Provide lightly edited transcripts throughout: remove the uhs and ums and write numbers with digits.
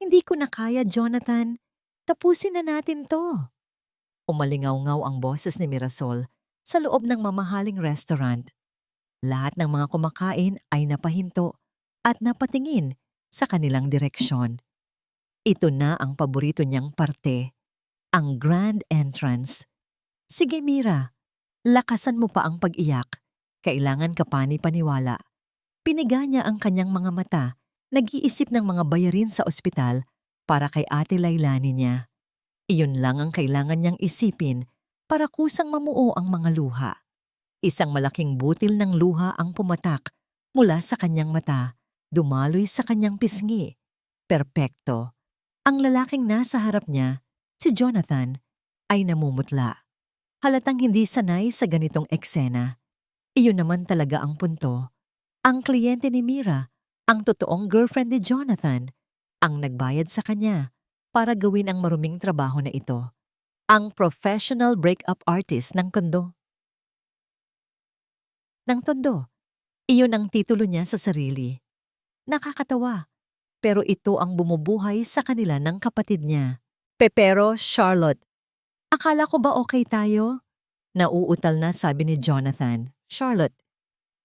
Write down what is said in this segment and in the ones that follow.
Hindi ko na kaya, Jonathan. Tapusin na natin to. Umalingaw-ngaw ang boses ni Mirasol sa loob ng mamahaling restaurant. Lahat ng mga kumakain ay napahinto at napatingin sa kanilang direksyon. Ito na ang paborito niyang parte, ang grand entrance. Sige Mira, lakasan mo pa ang pag-iyak. Kailangan ka pani-paniwala. Piniga niya ang kanyang mga mata, nag-iisip ng mga bayarin sa ospital para kay Ate Lailani niya. Iyon lang ang kailangan niyang isipin para kusang mamuo ang mga luha. Isang malaking butil ng luha ang pumatak mula sa kanyang mata, dumaloy sa kanyang pisngi. Perpekto. Ang lalaking nasa harap niya, si Jonathan, ay namumutla. Halatang hindi sanay sa ganitong eksena. Iyon naman talaga ang punto. Ang kliyente ni Mira, ang totoong girlfriend ni Jonathan, ang nagbayad sa kanya para gawin ang maruming trabaho na ito. Ang professional breakup artist ng tondo. Iyon ang titulo niya sa sarili. Nakakatawa, pero ito ang bumubuhay sa kanila ng kapatid niya. Pero Charlotte, akala ko ba okay tayo? Nauutal na sabi ni Jonathan. Charlotte,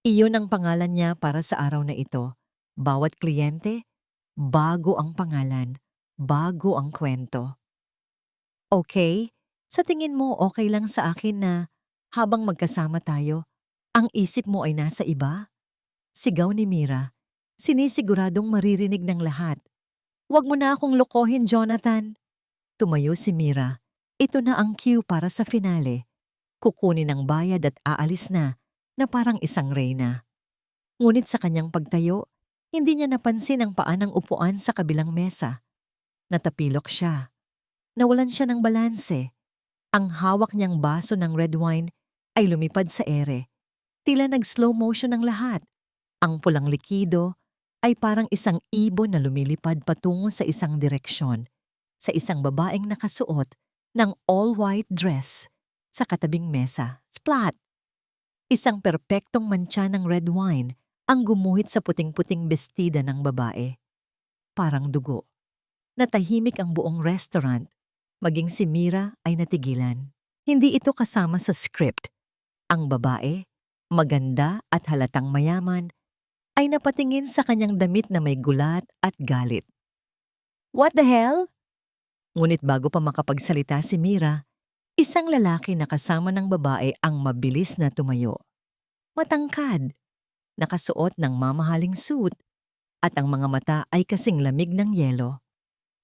iyon ang pangalan niya para sa araw na ito. Bawat kliyente, bago ang pangalan, bago ang kwento. Okay, sa tingin mo okay lang sa akin na habang magkasama tayo, ang isip mo ay nasa iba? Sigaw ni Mira, sinisiguradong maririnig ng lahat. Huwag mo na akong lokohin, Jonathan. Tumayo si Mira. Ito na ang cue para sa finale. Kukunin ang bayad at aalis na parang isang reyna. Ngunit sa kanyang pagtayo, hindi niya napansin ang paa ng upuan sa kabilang mesa. Natapilok siya. Nawalan siya ng balanse. Ang hawak niyang baso ng red wine ay lumipad sa ere. Tila nag-slow motion ang lahat. Ang pulang likido ay parang isang ibon na lumilipad patungo sa isang direksyon, sa isang babaeng nakasuot ng all-white dress sa katabing mesa. Splat! Isang perpektong mantsa ng red wine ang gumuhit sa puting-puting bestida ng babae. Parang dugo. Natahimik ang buong restaurant. Maging si Mira ay natigilan. Hindi ito kasama sa script. Ang babae, maganda at halatang mayaman, ay napatingin sa kanyang damit na may gulat at galit. What the hell? Ngunit bago pa makapagsalita si Mira, isang lalaki na kasama ng babae ang mabilis na tumayo. Matangkad, nakasuot ng mamahaling suit, at ang mga mata ay kasing lamig ng yelo.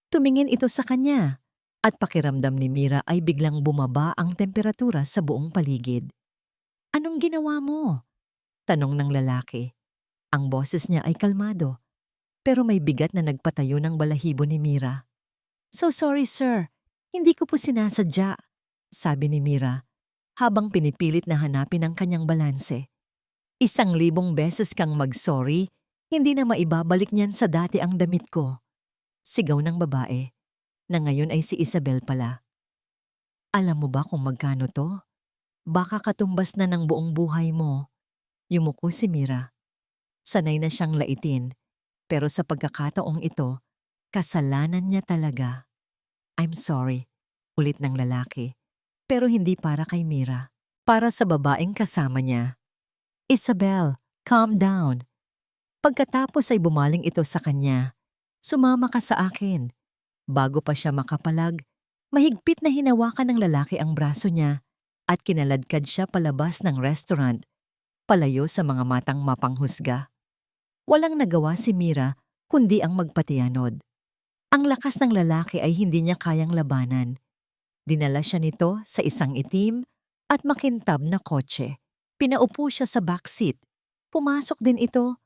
Tumingin ito sa kanya, at pakiramdam ni Mira ay biglang bumaba ang temperatura sa buong paligid. Anong ginawa mo? Tanong ng lalaki. Ang boses niya ay kalmado, pero may bigat na nagpatayo ng balahibo ni Mira. So sorry sir, hindi ko po sinasadya, sabi ni Mira, habang pinipilit na hanapin ang kanyang balanse. 1,000 beses kang mag-sorry, hindi na maibabalik niyan sa dati ang damit ko. Sigaw ng babae, na ngayon ay si Isabel pala. Alam mo ba kung magkano to? Baka katumbas na ng buong buhay mo. Yumuko si Mira. Sanay na siyang laitin, pero sa pagkakataong ito, kasalanan niya talaga. I'm sorry, ulit ng lalaki, pero hindi para kay Mira. Para sa babaeng kasama niya. Isabel, calm down. Pagkatapos ay bumaling ito sa kanya. Sumama ka sa akin. Bago pa siya makapalag, mahigpit na hinawakan ng lalaki ang braso niya at kinaladkad siya palabas ng restaurant, palayo sa mga matang mapanghusga. Walang nagawa si Mira kundi ang magpatiyanod. Ang lakas ng lalaki ay hindi niya kayang labanan. Dinala siya nito sa isang itim at makintab na kotse. Pinaupo siya sa backseat. Pumasok din ito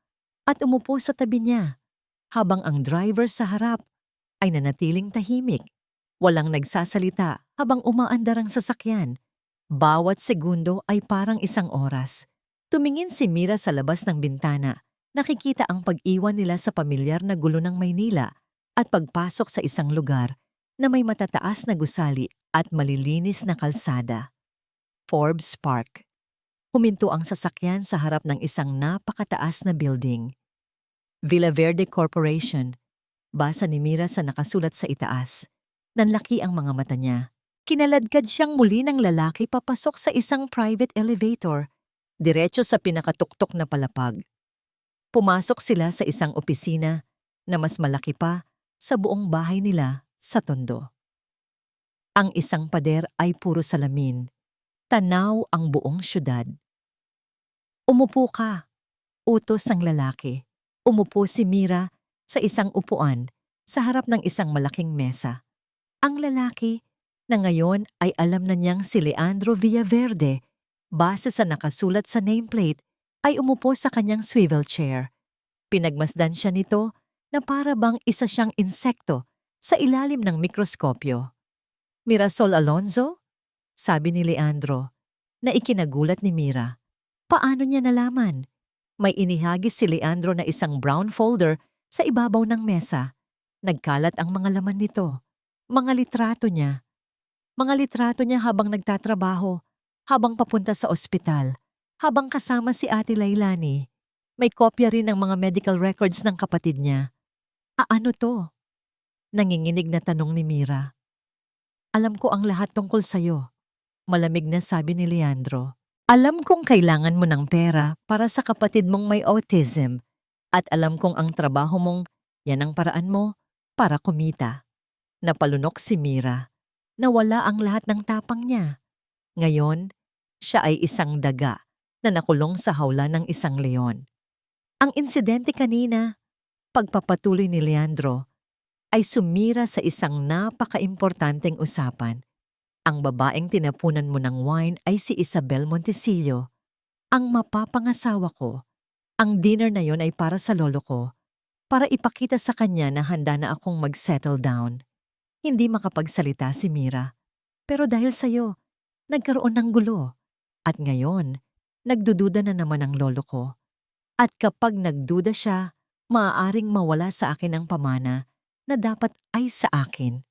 at umupo sa tabi niya, habang ang driver sa harap ay nanatiling tahimik. Walang nagsasalita habang umaandar ang sasakyan. Bawat segundo ay parang isang oras. Tumingin si Mira sa labas ng bintana. Nakikita ang pag-iwan nila sa pamilyar na gulo ng Maynila at pagpasok sa isang lugar na may matataas na gusali at malilinis na kalsada. Forbes Park. Huminto ang sasakyan sa harap ng isang napakataas na building. Villa Verde Corporation. Basa ni Mira sa nakasulat sa itaas. Nanlaki ang mga mata niya. Kinaladkad siyang muli ng lalaki papasok sa isang private elevator, diretso sa pinakatuktok na palapag. Pumasok sila sa isang opisina na mas malaki pa sa buong bahay nila sa Tondo. Ang isang pader ay puro salamin. Tanaw ang buong syudad. Umupo ka, utos ng lalaki. Umupo si Mira sa isang upuan sa harap ng isang malaking mesa. Ang lalaki, na ngayon ay alam na niyang si Leandro Villaverde, base sa nakasulat sa nameplate, ay umupo sa kanyang swivel chair. Pinagmasdan siya nito na para bang isa siyang insekto sa ilalim ng mikroskopyo. "Mirasol Alonzo?" sabi ni Leandro, na ikinagulat ni Mira. Paano niya nalaman? May inihagis si Leandro na isang brown folder sa ibabaw ng mesa. Nagkalat ang mga laman nito. Mga litrato niya. Mga litrato niya habang nagtatrabaho, habang papunta sa ospital, habang kasama si Ate Lailani. May kopya rin ng mga medical records ng kapatid niya. Ano to? Nanginginig na tanong ni Mira. "Alam ko ang lahat tungkol sa'yo," malamig na sabi ni Leandro. "Alam kong kailangan mo ng pera para sa kapatid mong may autism at alam kong ang trabaho mong yan ang paraan mo para kumita." Napalunok si Mira. Nawala ang lahat ng tapang niya. Ngayon, siya ay isang daga na nakulong sa hawla ng isang leon. Ang insidente kanina, pagpapatuloy ni Leandro, ay sumira sa isang napaka-importanteng usapan. Ang babaeng tinapunan mo ng wine ay si Isabel Montesillo, ang mapapangasawa ko. Ang dinner na yon ay para sa lolo ko, para ipakita sa kanya na handa na akong mag-settle down. Hindi makapagsalita si Mira. Pero dahil sa'yo, nagkaroon ng gulo. At ngayon, nagdududa na naman ang lolo ko. At kapag nagduda siya, maaaring mawala sa akin ang pamana na dapat ay sa akin.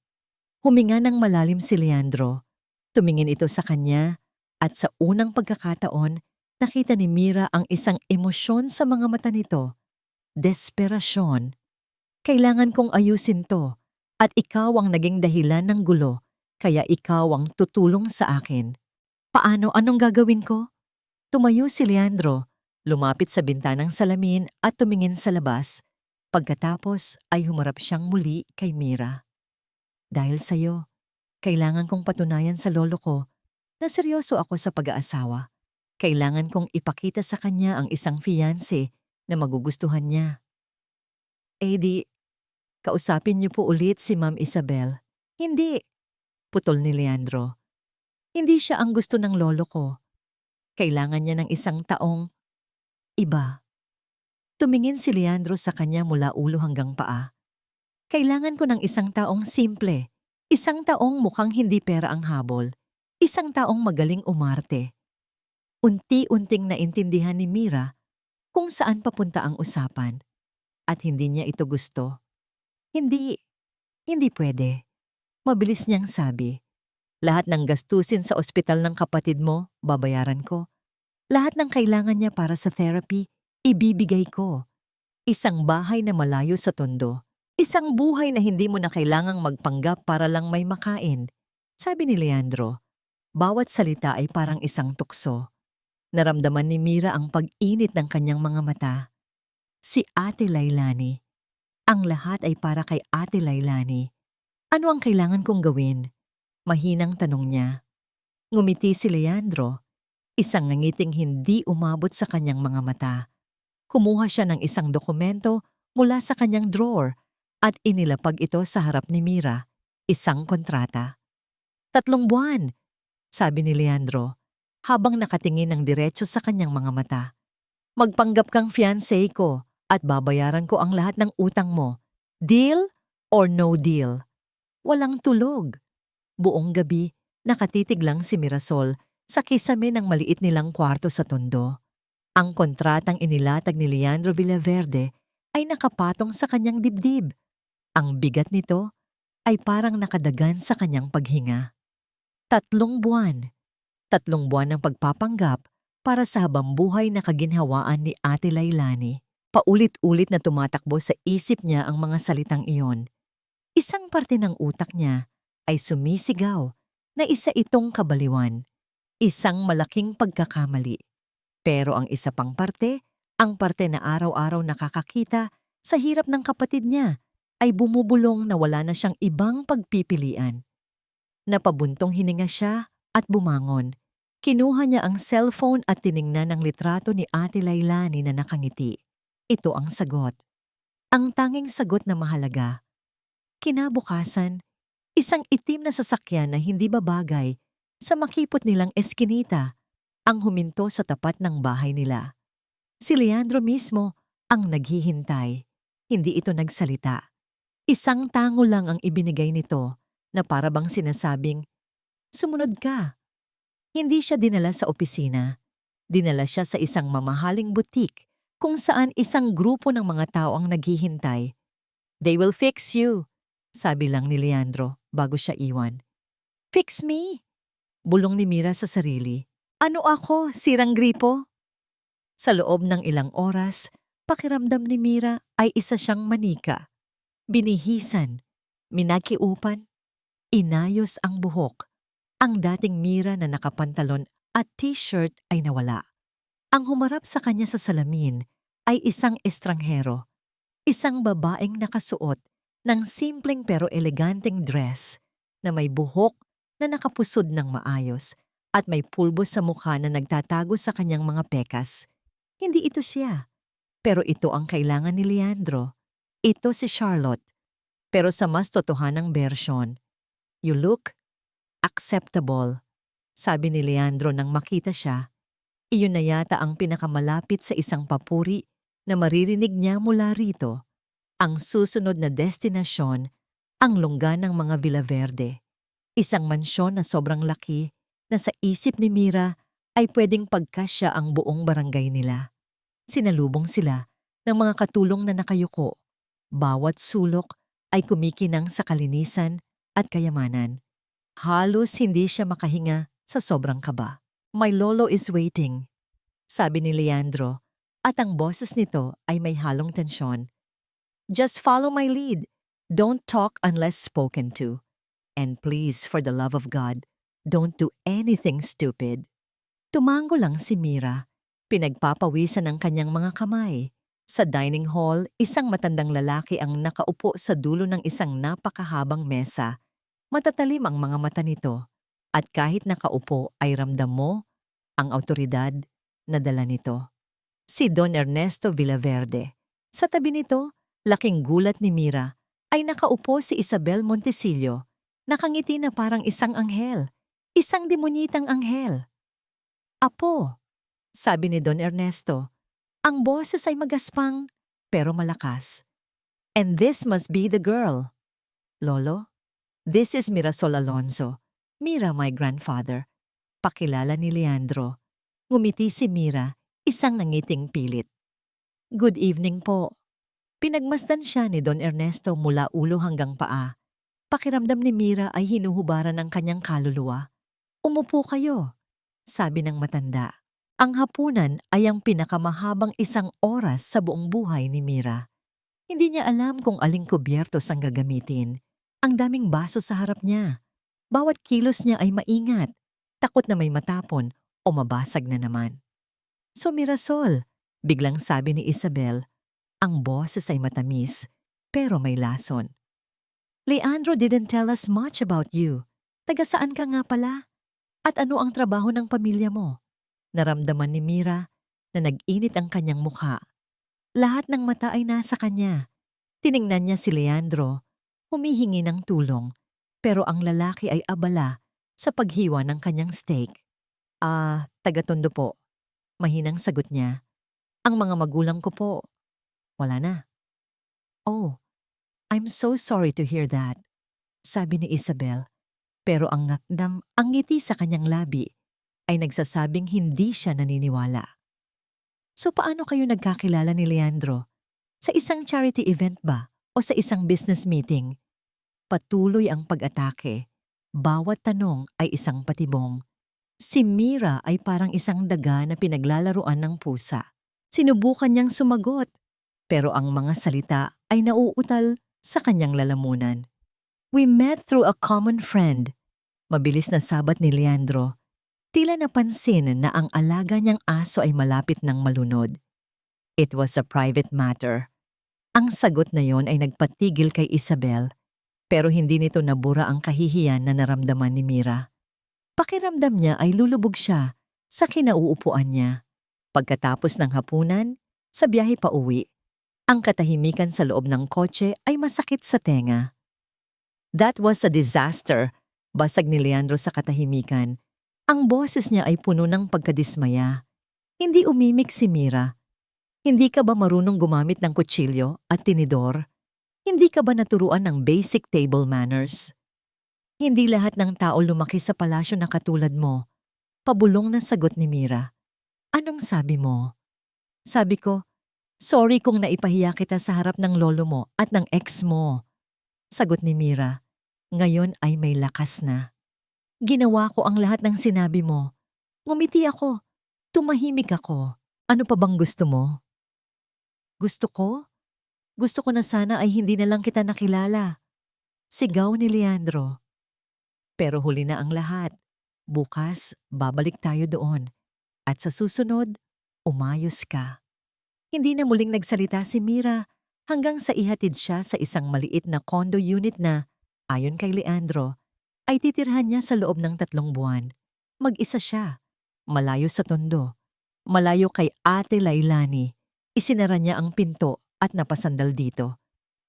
Huminga ng malalim si Leandro. Tumingin ito sa kanya at sa unang pagkakataon, nakita ni Mira ang isang emosyon sa mga mata nito. Desperasyon. "Kailangan kong ayusin to at ikaw ang naging dahilan ng gulo, kaya ikaw ang tutulong sa akin." "Paano? Anong gagawin ko?" Tumayo si Leandro, lumapit sa bintanang salamin at tumingin sa labas. Pagkatapos ay humarap siyang muli kay Mira. "Dahil sa'yo, kailangan kong patunayan sa lolo ko na seryoso ako sa pag-aasawa. Kailangan kong ipakita sa kanya ang isang fiancé na magugustuhan niya." Di, kausapin niyo po ulit si Ma'am Isabel." "Hindi," putol ni Leandro. "Hindi siya ang gusto ng lolo ko. Kailangan niya ng isang taong iba." Tumingin si Leandro sa kanya mula ulo hanggang paa. "Kailangan ko ng isang taong simple, isang taong mukhang hindi pera ang habol, isang taong magaling umarte." Unti-unting naintindihan ni Mira kung saan papunta ang usapan at hindi niya ito gusto. Hindi pwede." Mabilis niyang sabi. "Lahat ng gastusin sa ospital ng kapatid mo, babayaran ko. Lahat ng kailangan niya para sa therapy, ibibigay ko. Isang bahay na malayo sa Tondo. Isang buhay na hindi mo na kailangang magpanggap para lang may makain." Sabi ni Leandro. Bawat salita ay parang isang tukso. Naramdaman ni Mira ang pag-init ng kanyang mga mata. Si Ate Lailani. Ang lahat ay para kay Ate Lailani. "Ano ang kailangan kong gawin?" Mahinang tanong niya. Ngumiti si Leandro, isang ngangiting hindi umabot sa kanyang mga mata. Kumuha siya ng isang dokumento mula sa kanyang drawer at inilapag ito sa harap ni Mira, isang kontrata. "3 buwan," sabi ni Leandro, habang nakatingin ng diretso sa kanyang mga mata. "Magpanggap kang fiancé ko at babayaran ko ang lahat ng utang mo. Deal or no deal?" Walang tulog. Buong gabi, nakatitig lang si Mirasol sa kisame ng maliit nilang kwarto sa Tondo. Ang kontratang inilatag ni Leandro Villaverde ay nakapatong sa kanyang dibdib. Ang bigat nito ay parang nakadagan sa kanyang paghinga. 3 buwan. 3 buwan ng pagpapanggap para sa habambuhay na kaginhawaan ni Ate Lailani. Paulit-ulit na tumatakbo sa isip niya ang mga salitang iyon. Isang parte ng utak niya ay sumisigaw na isa itong kabaliwan, isang malaking pagkakamali. Pero ang isa pang parte, ang parte na araw-araw nakakakita sa hirap ng kapatid niya, ay bumubulong na wala na siyang ibang pagpipilian. Napabuntong hininga siya at bumangon. Kinuha niya ang cellphone at tiningnan ang litrato ni Ate Lailani na nakangiti. Ito ang sagot. Ang tanging sagot na mahalaga. Kinabukasan, isang itim na sasakyan na hindi babagay sa makipot nilang eskinita ang huminto sa tapat ng bahay nila. Si Leandro mismo ang naghihintay. Hindi ito nagsalita. Isang tango lang ang ibinigay nito na para bang sinasabing, "Sumunod ka." Hindi siya dinala sa opisina. Dinala siya sa isang mamahaling butik kung saan isang grupo ng mga tao ang naghihintay. "They will fix you," sabi lang ni Leandro bago siya iwan. "Fix me?" Bulong ni Mira sa sarili. "Ano ako, sirang gripo?" Sa loob ng ilang oras, pakiramdam ni Mira ay isa siyang manika. Binihisan, minakiupan, inayos ang buhok. Ang dating Mira na nakapantalon at t-shirt ay nawala. Ang humarap sa kanya sa salamin ay isang estranghero, isang babaeng nakasuot ng simpleng pero eleganteng dress na may buhok na nakapusod ng maayos at may pulbos sa mukha na nagtatago sa kanyang mga pekas. Hindi ito siya, pero ito ang kailangan ni Leandro. Ito si Charlotte, pero sa mas totohanang bersyon. "You look acceptable," sabi ni Leandro nang makita siya. Iyon na yata ang pinakamalapit sa isang papuri na maririnig niya mula rito. Ang susunod na destinasyon, ang lungga ng mga Villaverde. Isang mansyon na sobrang laki na sa isip ni Mira ay pwedeng pagkasya ang buong barangay nila. Sinalubong sila ng mga katulong na nakayuko. Bawat sulok ay kumikinang sa kalinisan at kayamanan. Halos hindi siya makahinga sa sobrang kaba. "My lolo is waiting," sabi ni Leandro, at ang boses nito ay may halong tensyon. "Just follow my lead. Don't talk unless spoken to. And please, for the love of God, don't do anything stupid." Tumango lang si Mira. Pinagpapawisan ang kanyang mga kamay. Sa dining hall, isang matandang lalaki ang nakaupo sa dulo ng isang napakahabang mesa. Matatalim ang mga mata nito, at kahit nakaupo ay ramdam mo ang awtoridad na dala nito. Si Don Ernesto Villaverde. Sa tabi nito, laking gulat ni Mira, ay nakaupo si Isabel Montesillo, nakangiti na parang isang anghel, isang demonyitang anghel. "Apo," sabi ni Don Ernesto, ang boses ay magaspang pero malakas. "And this must be the girl. Lolo, this is Mirasol Alonzo. Mira, my grandfather." Pakilala ni Leandro. Ngumiti si Mira, isang nangiting pilit. "Good evening po." Pinagmasdan siya ni Don Ernesto mula ulo hanggang paa. Pakiramdam ni Mira ay hinuhubaran ang kanyang kaluluwa. "Umupo kayo," sabi ng matanda. Ang hapunan ay ang pinakamahabang isang oras sa buong buhay ni Mira. Hindi niya alam kung aling kubyertos ang gagamitin. Ang daming baso sa harap niya. Bawat kilos niya ay maingat, takot na may matapon o mabasag na naman. "So Mirasol," biglang sabi ni Isabel. Ang boses ay matamis, pero may lason. "Leandro didn't tell us much about you. Taga saan ka nga pala? At ano ang trabaho ng pamilya mo?" Naramdaman ni Mira na nag-init ang kanyang mukha. Lahat ng mata ay nasa kanya. Tiningnan niya si Leandro, humihingi ng tulong, pero ang lalaki ay abala sa paghiwa ng kanyang steak. Taga-Tondo po." Mahinang sagot niya. "Ang mga magulang ko po, wala na." "Oh, I'm so sorry to hear that," sabi ni Isabel, pero ang ngiti sa kanyang labi ay nagsasabing hindi siya naniniwala. "So paano kayo nagkakilala ni Leandro? Sa isang charity event ba o sa isang business meeting?" Patuloy ang pag-atake. Bawat tanong ay isang patibong. Si Mira ay parang isang daga na pinaglalaruan ng pusa. Sinubukan niyang sumagot, pero ang mga salita ay nauutal sa kanyang lalamunan. We met through a common friend. Mabilis na sabat ni Leandro. Tila napansin na ang alaga niyang aso ay malapit ng malunod. It was a private matter. Ang sagot na yon ay nagpatigil kay Isabel, pero hindi nito nabura ang kahihiyan na naramdaman ni Mira. Pakiramdam niya ay lulubog siya sa kinauupuan niya. Pagkatapos ng hapunan, sa biyahe pa uwi, ang katahimikan sa loob ng kotse ay masakit sa tenga. That was a disaster, basag ni Leandro sa katahimikan. Ang boses niya ay puno ng pagkadismaya. Hindi umimik si Mira. Hindi ka ba marunong gumamit ng kutsilyo at tinidor? Hindi ka ba naturuan ng basic table manners? Hindi lahat ng tao lumaki sa palasyo na katulad mo. Pabulong na sagot ni Mira. Anong sabi mo? Sabi ko, sorry kung naipahiya kita sa harap ng lolo mo at ng ex mo. Sagot ni Mira. Ngayon ay may lakas na. Ginawa ko ang lahat ng sinabi mo. Ngumiti ako. Tumahimik ako. Ano pa bang gusto mo? Gusto ko? Gusto ko na sana ay hindi na lang kita nakilala. Sigaw ni Leandro. Pero huli na ang lahat. Bukas, babalik tayo doon. At sa susunod, umayos ka. Hindi na muling nagsalita si Mira hanggang sa ihatid siya sa isang maliit na condo unit na, ayon kay Leandro, ay titirhan niya sa loob ng 3 buwan. Mag-isa siya, malayo sa tondo, malayo kay Ate Lailani. Isinara niya ang pinto at napasandal dito.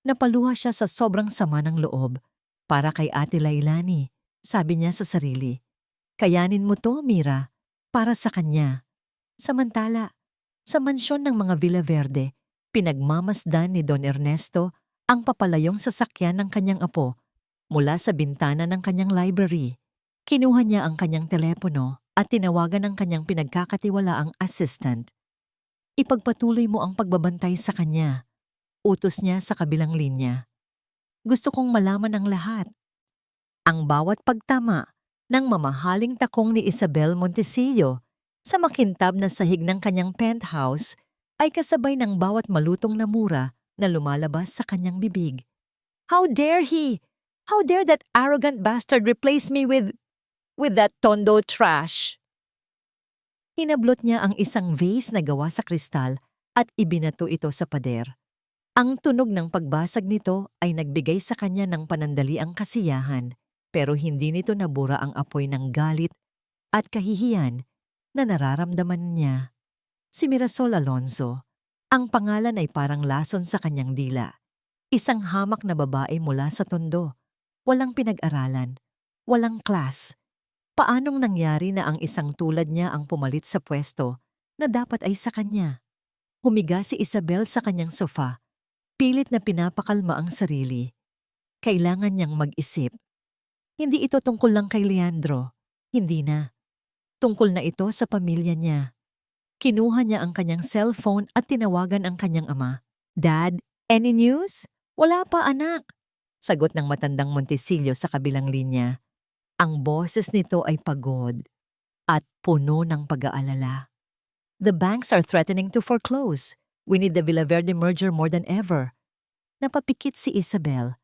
Napaluha siya sa sobrang sama ng loob. Para kay Ate Lailani, sabi niya sa sarili. Kayanin mo to, Mira, para sa kanya. Samantala, sa mansyon ng mga Villaverde, pinagmamasdan ni Don Ernesto ang papalayong sasakyan ng kanyang apo mula sa bintana ng kanyang library. Kinuha niya ang kanyang telepono at tinawagan ang kanyang pinagkakatiwalaang assistant. Ipagpatuloy mo ang pagbabantay sa kanya. Utos niya sa kabilang linya. Gusto kong malaman ang lahat. Ang bawat pagtama ng mamahaling takong ni Isabel Montesillo sa makintab na sahig ng kanyang penthouse ay kasabay ng bawat malutong na mura na lumalabas sa kanyang bibig. How dare he? How dare that arrogant bastard replace me with that tondo trash? Hinablot niya ang isang vase na gawa sa kristal at ibinato ito sa pader. Ang tunog ng pagbasag nito ay nagbigay sa kanya ng panandaliang kasiyahan, pero hindi nito nabura ang apoy ng galit at kahihiyan na nararamdaman niya. Si Mirasol Alonzo, ang pangalan ay parang lason sa kanyang dila. Isang hamak na babae mula sa tondo. Walang pinag-aralan, walang class. Paanong nangyari na ang isang tulad niya ang pumalit sa pwesto na dapat ay sa kanya? Humiga si Isabel sa kanyang sofa, pilit na pinapakalma ang sarili. Kailangan niyang mag-isip. Hindi ito tungkol lang kay Leandro. Hindi na. Tungkol na ito sa pamilya niya. Kinuha niya ang kanyang cellphone at tinawagan ang kanyang ama. Dad, any news? Wala pa, anak. Sagot ng matandang Montesillo sa kabilang linya. Ang boses nito ay pagod at puno ng pag-aalala. The banks are threatening to foreclose. We need the Villaverde merger more than ever. Napapikit si Isabel.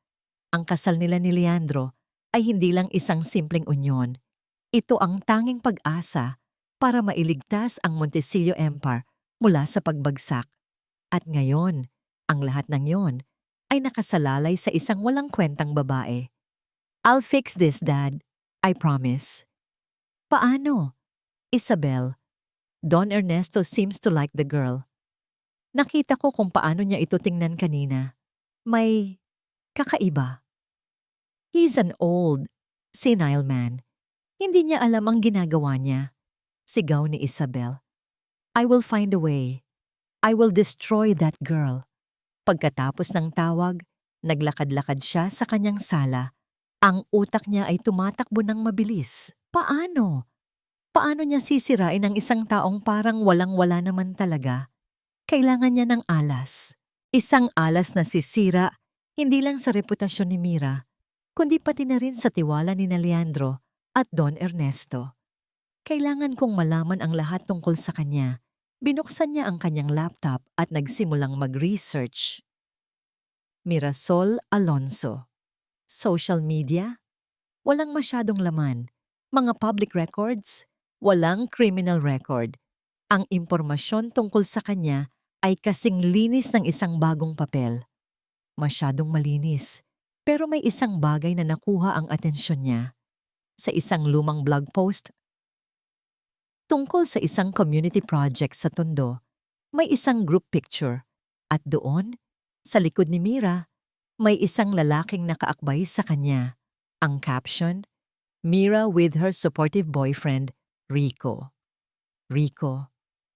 Ang kasal nila ni Leandro ay hindi lang isang simpleng unyon. Ito ang tanging pag-asa para mailigtas ang Montesillo Empire mula sa pagbagsak. At ngayon, ang lahat ng yon ay nakasalalay sa isang walang kwentang babae. I'll fix this, Dad. I promise. Paano? Isabel, Don Ernesto seems to like the girl. Nakita ko kung paano niya ito tingnan kanina. May kakaiba. He's an old, senile man. Hindi niya alam ang ginagawa niya. Sigaw ni Isabel. I will find a way. I will destroy that girl. Pagkatapos ng tawag, naglakad-lakad siya sa kanyang sala. Ang utak niya ay tumatakbo ng mabilis. Paano? Paano niya sisirain ang isang taong parang walang-wala naman talaga? Kailangan niya ng alas. Isang alas na sisira, hindi lang sa reputasyon ni Mira, kundi pati na rin sa tiwala ni Leandro at Don Ernesto. Kailangan kong malaman ang lahat tungkol sa kanya, Binuksan niya ang kanyang laptop at nagsimulang mag-research. Mirasol Alonso. Social media? Walang masyadong laman. Mga public records? Walang criminal record. Ang impormasyon tungkol sa kanya ay kasing linis ng isang bagong papel. Masyadong malinis. Pero may isang bagay na nakuha ang atensyon niya. Sa isang lumang blog post tungkol sa isang community project sa Tondo, may isang group picture. At doon, sa likod ni Mira, may isang lalaking nakaakbay sa kanya. Ang caption, Mira with her supportive boyfriend, Rico. Rico.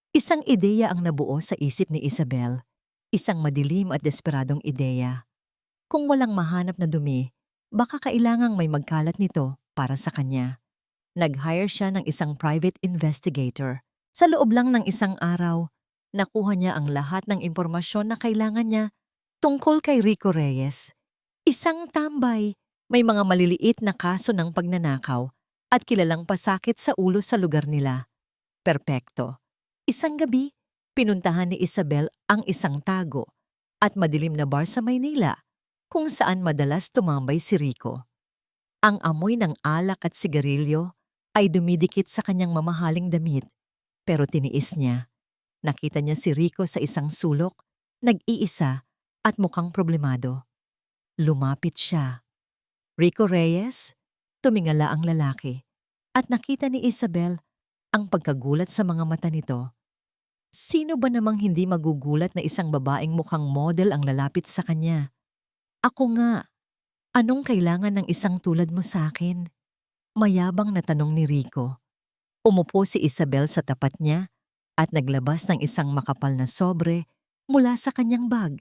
Isang ideya ang nabuo sa isip ni Isabel. Isang madilim at desperadong ideya. Kung walang mahanap na dumi, baka kailangang may magkalat nito para sa kanya. Nag-hire siya ng isang private investigator. Sa loob lang ng isang araw, nakuha niya ang lahat ng impormasyon na kailangan niya tungkol kay Rico Reyes. Isang tambay, may mga maliliit na kaso ng pagnanakaw at kilalang pasakit sa ulo sa lugar nila. Perpekto. Isang gabi, pinuntahan ni Isabel ang isang tago at madilim na bar sa Maynila kung saan madalas tumambay si Rico. Ang amoy ng alak at sigarilyo ay dumidikit sa kanyang mamahaling damit, pero tiniis niya. Nakita niya si Rico sa isang sulok, nag-iisa at mukhang problemado. Lumapit siya. Rico Reyes? Tumingala ang lalaki at nakita ni Isabel ang pagkagulat sa mga mata nito. Sino ba namang hindi magugulat na isang babaeng mukhang model ang lalapit sa kanya? Ako nga. Anong kailangan ng isang tulad mo sa akin? Mayabang na tanong ni Rico. Umupo si Isabel sa tapat niya at naglabas ng isang makapal na sobre mula sa kanyang bag.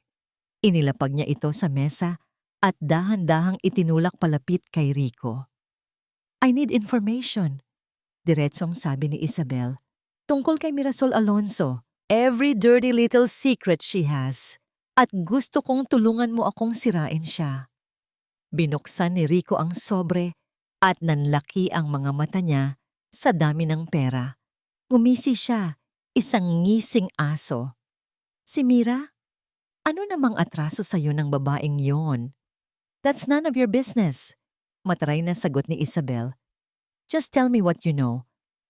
Inilapag niya ito sa mesa at dahan-dahang itinulak palapit kay Rico. I need information, diretsong sabi ni Isabel. Tungkol kay Mirasol Alonso, every dirty little secret she has. At gusto kong tulungan mo akong sirain siya. Binuksan ni Rico ang sobre at nanlaki ang mga mata niya sa dami ng pera. Ngumisi siya, isang ngising aso. Si Mira? Ano namang atraso sa'yo ng babaeng yon? That's none of your business. Mataray na sagot ni Isabel. Just tell me what you know.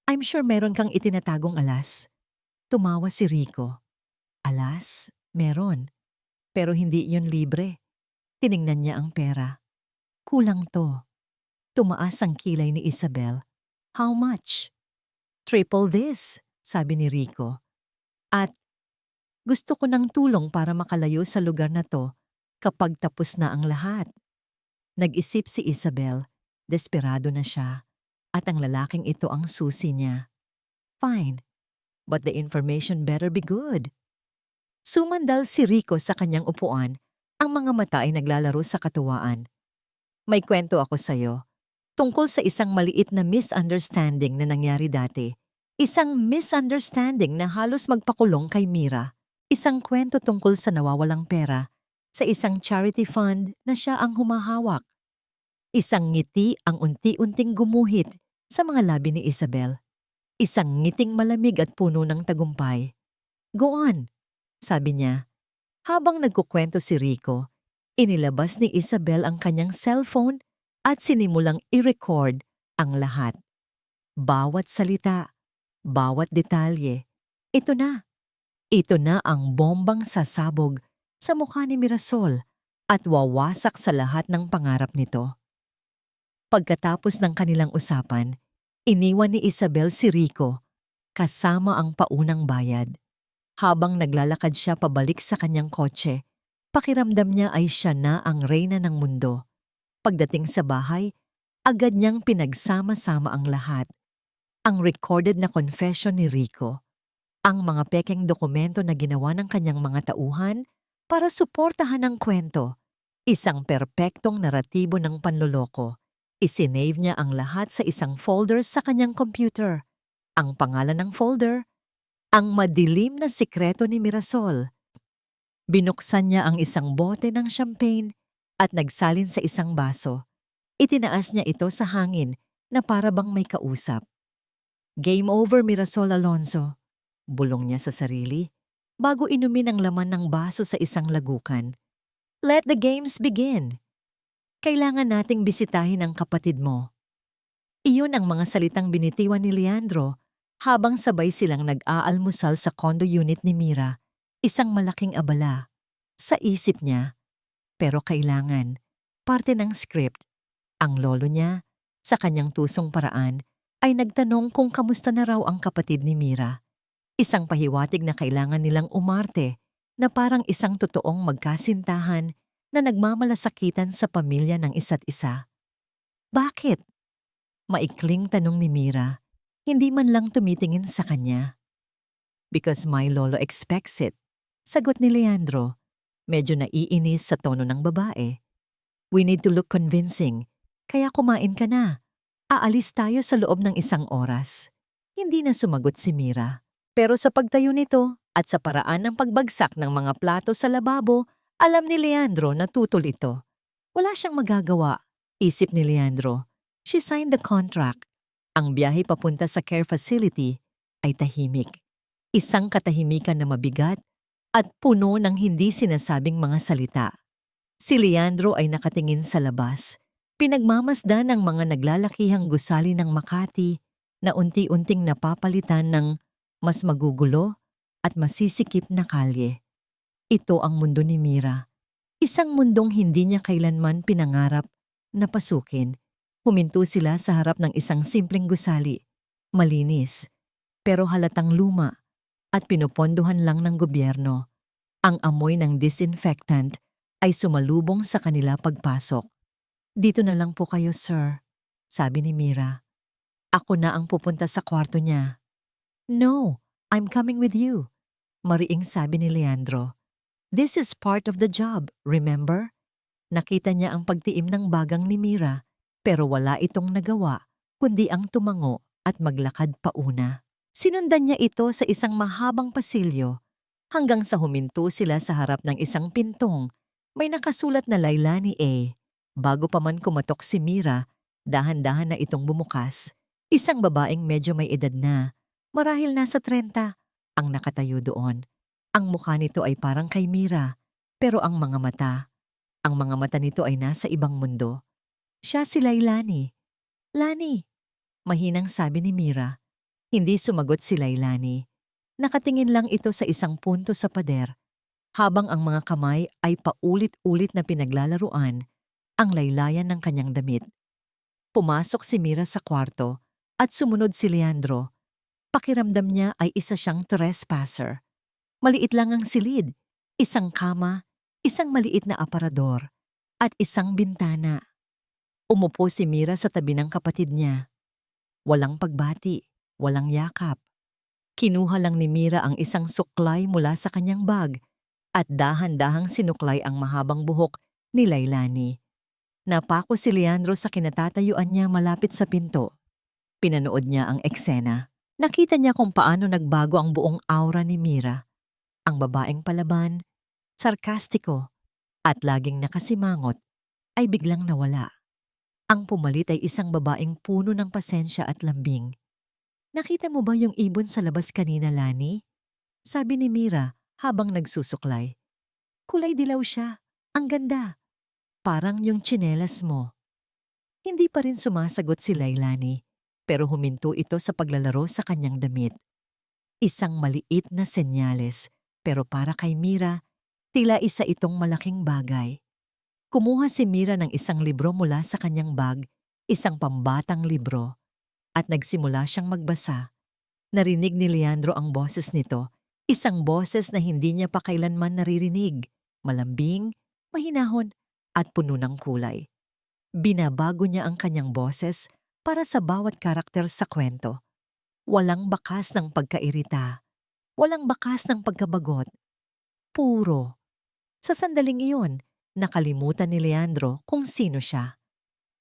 I'm sure meron kang itinatagong alas. Tumawa si Rico. Alas? Meron. Pero hindi yun libre. Tiningnan niya ang pera. Kulang to. Tumaas ang kilay ni Isabel. How much? Triple this, sabi ni Rico. At gusto ko ng tulong para makalayo sa lugar na to kapag tapos na ang lahat. Nag-isip si Isabel, desperado na siya, at ang lalaking ito ang susi niya. Fine, but the information better be good. Sumandal si Rico sa kanyang upuan, ang mga mata ay naglalaro sa katuwaan. May kwento ako sa'yo, tungkol sa isang maliit na misunderstanding na nangyari dati. Isang misunderstanding na halos magpakulong kay Mira. Isang kwento tungkol sa nawawalang pera sa isang charity fund na siya ang humahawak. Isang ngiti ang unti-unting gumuhit sa mga labi ni Isabel. Isang ngiting malamig at puno ng tagumpay. Go on, sabi niya. Habang nagkukwento si Rico, inilabas ni Isabel ang kanyang cellphone at sinimulang i-record ang lahat. Bawat salita, bawat detalye. Ito na. Ito na ang bombang sasabog sa mukha ni Mirasol at wawasak sa lahat ng pangarap nito. Pagkatapos ng kanilang usapan, iniwan ni Isabel si Rico kasama ang paunang bayad. Habang naglalakad siya pabalik sa kanyang kotse, pakiramdam niya ay siya na ang reyna ng mundo. Pagdating sa bahay, agad niyang pinagsama-sama ang lahat. Ang recorded na confession ni Rico, ang mga pekeng dokumento na ginawa ng kanyang mga tauhan para suportahan ang kwento, isang perpektong naratibo ng panloloko. Isinave niya ang lahat sa isang folder sa kanyang computer. Ang pangalan ng folder, ang madilim na sikreto ni Mirasol. Binuksan niya ang isang bote ng champagne at nagsalin sa isang baso. Itinaas niya ito sa hangin na para bang may kausap. Game over, Mirasol Alonso. Bulong niya sa sarili, bago inumin ang laman ng baso sa isang lagukan. Let the games begin. Kailangan nating bisitahin ang kapatid mo. Iyon ang mga salitang binitiwan ni Leandro habang sabay silang nag-aalmusal sa condo unit ni Mira, isang malaking abala. Sa isip niya, pero kailangan, parte ng script. Ang lolo niya, sa kanyang tusong paraan, ay nagtanong kung kamusta na raw ang kapatid ni Mira. Isang pahiwatig na kailangan nilang umarte na parang isang totoong magkasintahan na nagmamalasakitan sa pamilya ng isa't isa. Bakit? Maikling tanong ni Mira, hindi man lang tumitingin sa kanya. Because my lolo expects it. Sagot ni Leandro, medyo naiinis sa tono ng babae. We need to look convincing, kaya kumain ka na. Aalis tayo sa loob ng 1 oras. Hindi na sumagot si Mira. Pero sa pagtayo nito at sa paraan ng pagbagsak ng mga plato sa lababo, alam ni Leandro na tutol ito. Wala siyang magagawa, isip ni Leandro. She signed the contract. Ang biyahe papunta sa care facility ay tahimik. Isang katahimikan na mabigat at puno ng hindi sinasabing mga salita. Si Leandro ay nakatingin sa labas. Pinagmamasdan ng mga naglalakihang gusali ng Makati na unti-unting napapalitan ng mas magugulo at masisikip na kalye. Ito ang mundo ni Mira. Isang mundong hindi niya kailanman pinangarap na pasukin. Huminto sila sa harap ng isang simpleng gusali. Malinis, pero halatang luma at pinupondohan lang ng gobyerno. Ang amoy ng disinfectant ay sumalubong sa kanila pagpasok. Dito na lang po kayo, sir, sabi ni Mira. Ako na ang pupunta sa kwarto niya. No, I'm coming with you, mariing sabi ni Leandro. This is part of the job, remember? Nakita niya ang pagtiim ng bagang ni Mira, pero wala itong nagawa, kundi ang tumango at maglakad pauna. Sinundan niya ito sa isang mahabang pasilyo, hanggang sa huminto sila sa harap ng isang pintong. May nakasulat na Lailani A. Bago pa man kumatok si Mira, dahan-dahan na itong bumukas. Isang babaeng medyo may edad na, marahil nasa 30, ang nakatayo doon. Ang mukha nito ay parang kay Mira, pero ang mga mata nito ay nasa ibang mundo. Siya si Lailani. Lani, mahinang sabi ni Mira. Hindi sumagot si Lailani. Nakatingin lang ito sa isang punto sa pader, habang ang mga kamay ay paulit-ulit na pinaglalaruan ang laylayan ng kanyang damit. Pumasok si Mira sa kwarto at sumunod si Leandro. Pakiramdam niya ay isa siyang trespasser. Maliit lang ang silid, isang kama, isang maliit na aparador, at isang bintana. Umupo si Mira sa tabi ng kapatid niya. Walang pagbati, walang yakap. Kinuha lang ni Mira ang isang suklay mula sa kanyang bag at dahan-dahang sinuklay ang mahabang buhok ni Lailani. Napako si Leandro sa kinatatayuan niya malapit sa pinto. Pinanood niya ang eksena. Nakita niya kung paano nagbago ang buong aura ni Mira. Ang babaeng palaban, sarkastiko, at laging nakasimangot ay biglang nawala. Ang pumalit ay isang babaeng puno ng pasensya at lambing. Nakita mo ba yung ibon sa labas kanina, Lani? Sabi ni Mira habang nagsusuklay. Kulay dilaw siya. Ang ganda. Parang yung tsinelas mo. Hindi pa rin sumasagot si Lailani, pero huminto ito sa paglalaro sa kanyang damit. Isang maliit na senyales, pero para kay Mira, tila isa itong malaking bagay. Kumuha si Mira ng isang libro mula sa kanyang bag, isang pambatang libro, at nagsimula siyang magbasa. Narinig ni Leandro ang boses nito, isang boses na hindi niya pa kailanman naririnig, malambing, mahinahon, at puno ng kulay. Binabago niya ang kanyang boses para sa bawat karakter sa kwento. Walang bakas ng pagkairita, walang bakas ng pagkabagot. Puro. Sa sandaling iyon, nakalimutan ni Leandro kung sino siya.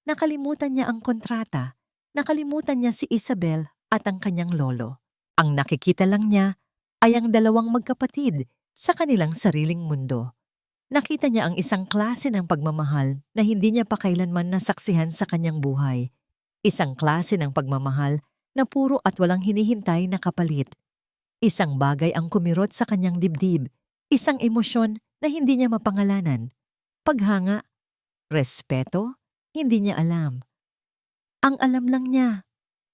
Nakalimutan niya ang kontrata, nakalimutan niya si Isabel at ang kanyang lolo. Ang nakikita lang niya ay ang dalawang magkapatid sa kanilang sariling mundo. Nakita niya ang isang klase ng pagmamahal na hindi niya pa kailanman nasaksihan sa kanyang buhay. Isang klase ng pagmamahal na puro at walang hinihintay na kapalit. Isang bagay ang kumirot sa kanyang dibdib, isang emosyon na hindi niya mapangalanan. Paghanga, respeto, hindi niya alam. Ang alam lang niya,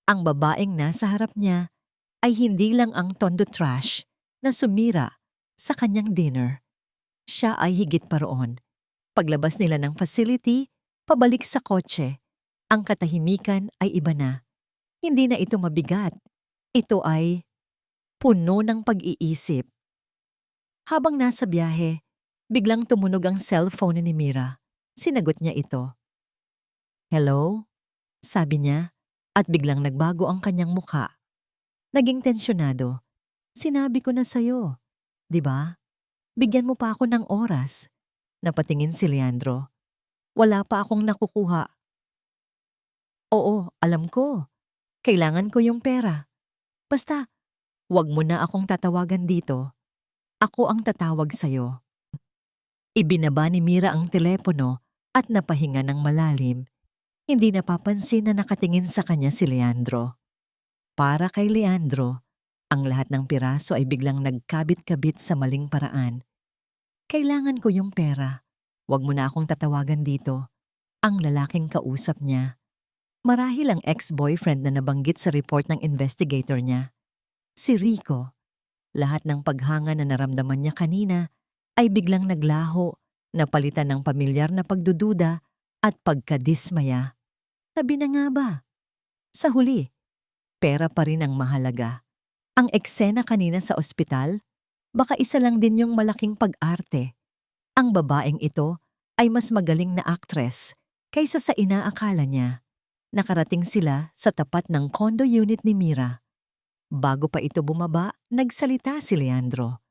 ang babaeng nasa harap niya ay hindi lang ang tondo trash na sumira sa kanyang dinner. Siya ay higit pa roon. Paglabas nila ng facility, pabalik sa kotse, ang katahimikan ay iba na. Hindi na ito mabigat. Ito ay puno ng pag-iisip. Habang nasa biyahe, biglang tumunog ang cellphone ni Mira. Sinagot niya ito. "Hello?" sabi niya, at biglang nagbago ang kanyang mukha. Naging tensyonado. "Sinabi ko na sa'yo, di ba? Bigyan mo pa ako ng oras." Napatingin si Leandro. "Wala pa akong nakukuha." "Oo, alam ko. Kailangan ko yung pera. Basta, wag mo na akong tatawagan dito. Ako ang tatawag sa'yo." Ibinaba ni Mira ang telepono at napahinga ng malalim. Hindi napapansin na nakatingin sa kanya si Leandro. Para kay Leandro, ang lahat ng piraso ay biglang nagkabit-kabit sa maling paraan. "Kailangan ko yung pera. Wag mo na akong tatawagan dito." Ang lalaking kausap niya. Marahil ang ex-boyfriend na nabanggit sa report ng investigator niya. Si Rico. Lahat ng paghanga na naramdaman niya kanina ay biglang naglaho, napalitan ng pamilyar na pagdududa at pagkadismaya. Sabi na nga ba? Sa huli, pera pa rin ang mahalaga. Ang eksena kanina sa ospital, baka isa lang din yung malaking pag-arte. Ang babaeng ito ay mas magaling na aktres kaysa sa inaakala niya. Nakarating sila sa tapat ng condo unit ni Mira. Bago pa ito bumaba, nagsalita si Leandro.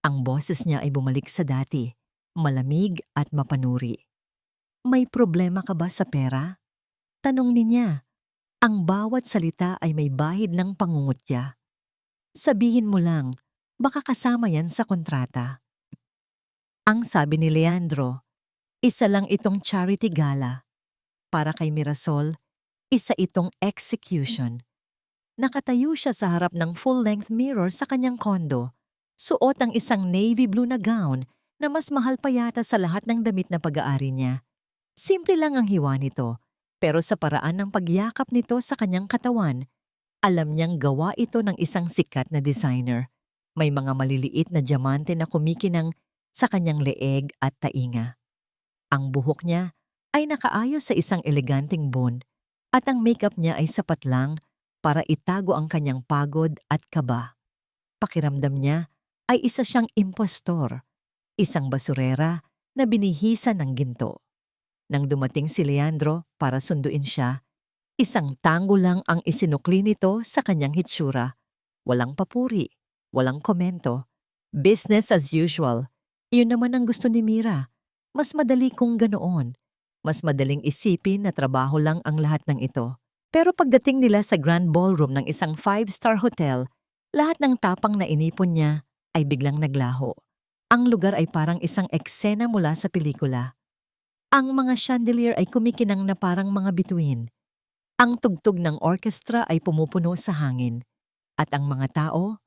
Ang boses niya ay bumalik sa dati, malamig at mapanuri. "May problema ka ba sa pera?" Tanong niya. Ang bawat salita ay may bahid ng pangungutya. "Sabihin mo lang, baka kasama yan sa kontrata." Ang sabi ni Leandro, isa lang itong charity gala. Para kay Mirasol, isa itong execution. Nakatayo siya sa harap ng full-length mirror sa kanyang kondo. Suot ang isang navy blue na gown na mas mahal pa yata sa lahat ng damit na pag-aari niya. Simple lang ang hiwa nito, pero sa paraan ng pagyakap nito sa kanyang katawan, alam niyang gawa ito ng isang sikat na designer. May mga maliliit na diamante na kumikinang sa kanyang leeg at tainga. Ang buhok niya ay nakaayos sa isang eleganteng bun at ang makeup niya ay sapat lang para itago ang kanyang pagod at kaba. Pakiramdam niya ay isa siyang impostor, isang basurera na binihisan ng ginto. Nang dumating si Leandro para sunduin siya, isang tango lang ang isinukli nito sa kanyang hitsura. Walang papuri, walang komento. Business as usual. Iyon naman ang gusto ni Mira. Mas madali kung ganoon. Mas madaling isipin na trabaho lang ang lahat ng ito. Pero pagdating nila sa grand ballroom ng isang 5-star hotel, lahat ng tapang na inipon niya ay biglang naglaho. Ang lugar ay parang isang eksena mula sa pelikula. Ang mga chandelier ay kumikinang na parang mga bituin. Ang tugtog ng orkestra ay pumupuno sa hangin. At ang mga tao,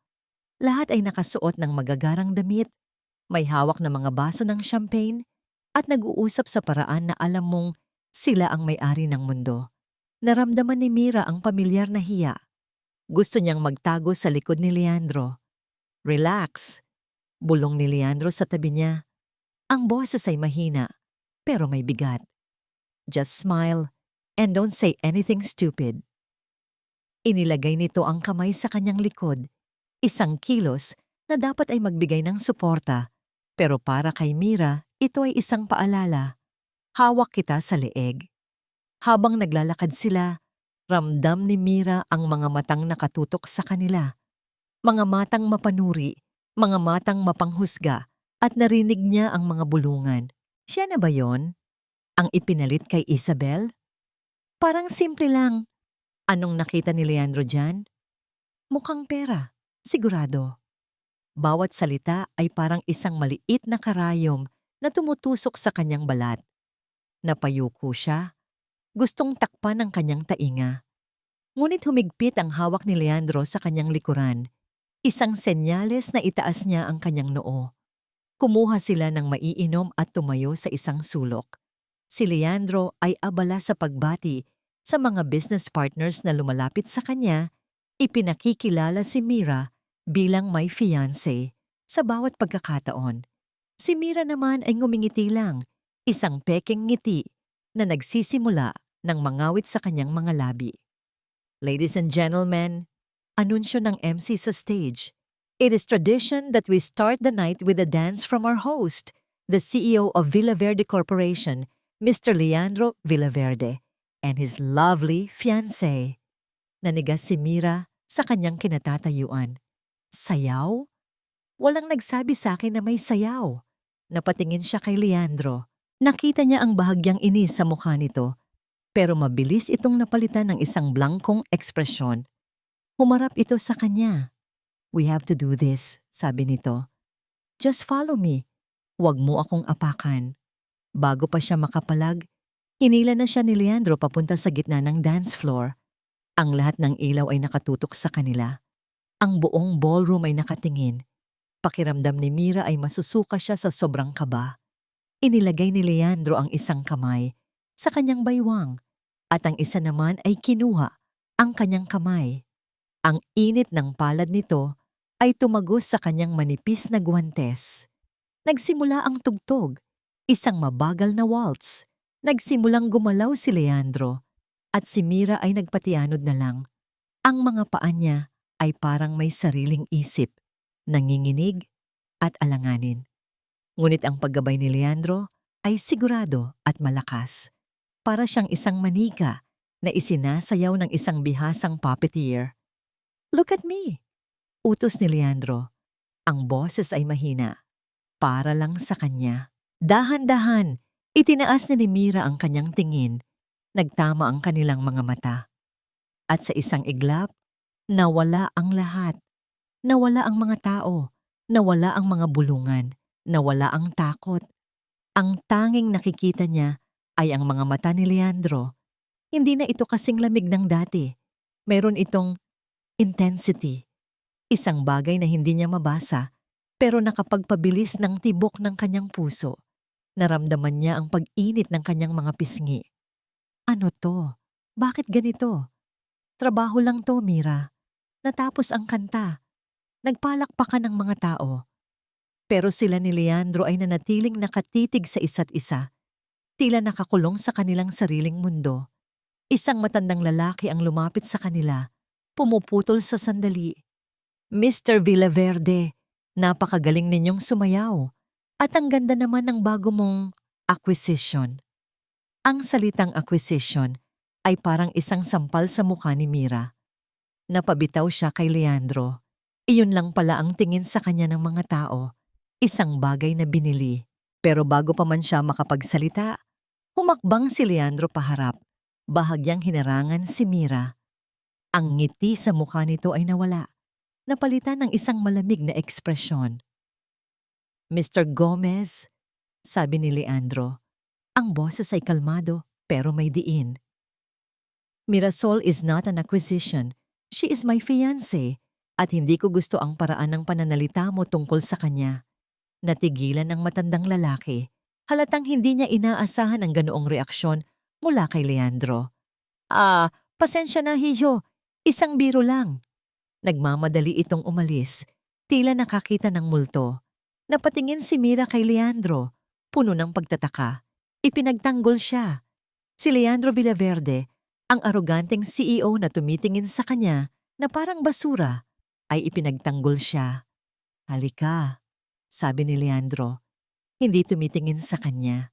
lahat ay nakasuot ng magagarang damit, may hawak na mga baso ng champagne, at nag-uusap sa paraan na alam mong sila ang may-ari ng mundo. Naramdaman ni Mira ang pamilyar na hiya. Gusto niyang magtago sa likod ni Leandro. "Relax," bulong ni Leandro sa tabi niya. Ang boses ay mahina, pero may bigat. "Just smile and don't say anything stupid." Inilagay nito ang kamay sa kanyang likod, isang kilos na dapat ay magbigay ng suporta. Pero para kay Mira, ito ay isang paalala. Hawak kita sa leeg. Habang naglalakad sila, ramdam ni Mira ang mga matang nakatutok sa kanila. Mga matang mapanuri, mga matang mapanghusga, at narinig niya ang mga bulungan. Siya na ba yon? Ang ipinalit kay Isabel? Parang simple lang. Anong nakita ni Leandro dyan? Mukhang pera, sigurado. Bawat salita ay parang isang maliit na karayom na tumutusok sa kanyang balat. Napayuko siya. Gustong takpan ang kanyang tainga. Ngunit humigpit ang hawak ni Leandro sa kanyang likuran. Isang senyales na itaas niya ang kanyang noo. Kumuha sila ng maiinom at tumayo sa isang sulok. Si Leandro ay abala sa pagbati sa mga business partners na lumalapit sa kanya. Ipinakikilala si Mira bilang may fiancé sa bawat pagkakataon. Si Mira naman ay ngumingiti lang, isang pekeng ngiti na nagsisimula ng mangawit sa kanyang mga labi. Ladies and gentlemen, anunsyo ng MC sa stage. It is tradition that we start the night with a dance from our host, the CEO of Villaverde Corporation, Mr. Leandro Villaverde, and his lovely fiancée. Nanigas si Mira sa kanyang kinatatayuan. Sayaw? Walang nagsabi sa akin na may sayaw. Napatingin siya kay Leandro. Nakita niya ang bahagyang inis sa mukha nito, pero mabilis itong napalitan ng isang blankong ekspresyon. Humarap ito sa kanya. "We have to do this," sabi nito. "Just follow me. Huwag mo akong apakan." Bago pa siya makapalag, hinila na siya ni Leandro papunta sa gitna ng dance floor. Ang lahat ng ilaw ay nakatutok sa kanila. Ang buong ballroom ay nakatingin. Pakiramdam ni Mira ay masusuka siya sa sobrang kaba. Inilagay ni Leandro ang isang kamay sa kanyang baywang at ang isa naman ay kinuha ang kanyang kamay. Ang init ng palad nito ay tumagos sa kanyang manipis na guwantes. Nagsimula ang tugtog, isang mabagal na waltz. Nagsimulang gumalaw si Leandro at si Mira ay nagpatianod na lang. Ang mga paa niya ay parang may sariling isip, nanginginig at alanganin. Ngunit ang paggabay ni Leandro ay sigurado at malakas. Para siyang isang manika na isinasayaw ng isang bihasang puppeteer. "Look at me!" Utos ni Leandro. Ang boses ay mahina. Para lang sa kanya. Dahan-dahan, itinaas ni Mira ang kanyang tingin. Nagtama ang kanilang mga mata. At sa isang iglap, nawala ang lahat. Nawala ang mga tao. Nawala ang mga bulungan. Nawala ang takot. Ang tanging nakikita niya ay ang mga mata ni Leandro. Hindi na ito kasing lamig ng dati. Meron itong intensity. Isang bagay na hindi niya mabasa, pero nakapagpabilis ng tibok ng kanyang puso. Naramdaman niya ang pag-init ng kanyang mga pisngi. Ano to? Bakit ganito? Trabaho lang to, Mira. Natapos ang kanta. Nagpalakpakan ng mga tao. Pero sila ni Leandro ay nanatiling nakatitig sa isa't isa. Tila nakakulong sa kanilang sariling mundo. Isang matandang lalaki ang lumapit sa kanila, pumuputol sa sandali. "Mr. Villaverde, napakagaling ninyong sumayaw. At ang ganda naman ng bago mong acquisition." Ang salitang acquisition ay parang isang sampal sa mukha ni Mira. Napabitaw siya kay Leandro. Iyon lang pala ang tingin sa kanya ng mga tao. Isang bagay na binili. Pero bago pa man siya makapagsalita, humakbang si Leandro paharap. Bahagyang hinarangan si Mira. Ang ngiti sa mukha nito ay nawala. Napalitan ng isang malamig na ekspresyon. "Mr. Gomez," sabi ni Leandro. Ang boses ay kalmado pero may diin. "Mirasol is not an acquisition. She is my fiancé at hindi ko gusto ang paraan ng pananalita mo tungkol sa kanya." Natigilan ang matandang lalaki. Halatang hindi niya inaasahan ang ganoong reaksyon mula kay Leandro. Pasensya na, Hijo. Isang biro lang." Nagmamadali itong umalis, tila nakakita ng multo. Napatingin si Mira kay Leandro, puno ng pagtataka. Ipinagtanggol siya. Si Leandro Villaverde, ang aroganteng CEO na tumitingin sa kanya na parang basura, ay ipinagtanggol siya. "Halika," sabi ni Leandro. Hindi tumitingin sa kanya.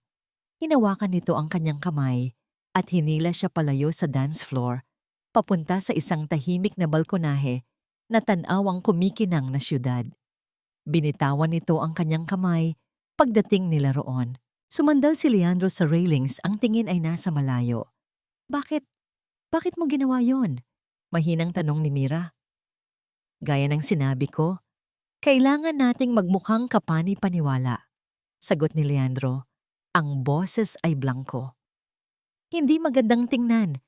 Hinawakan nito ang kanyang kamay at hinila siya palayo sa dance floor, papunta sa isang tahimik na balkonahe na tanawang kumikinang na syudad. Binitawan nito ang kanyang kamay pagdating nila roon. Sumandal si Leandro sa railings, ang tingin ay nasa malayo. Bakit? Bakit mo ginawa yon?" Mahinang tanong ni Mira. "Gaya ng sinabi ko, kailangan nating magmukhang kapani-paniwala," sagot ni Leandro. Ang boses ay blanko. "Hindi magandang tingnan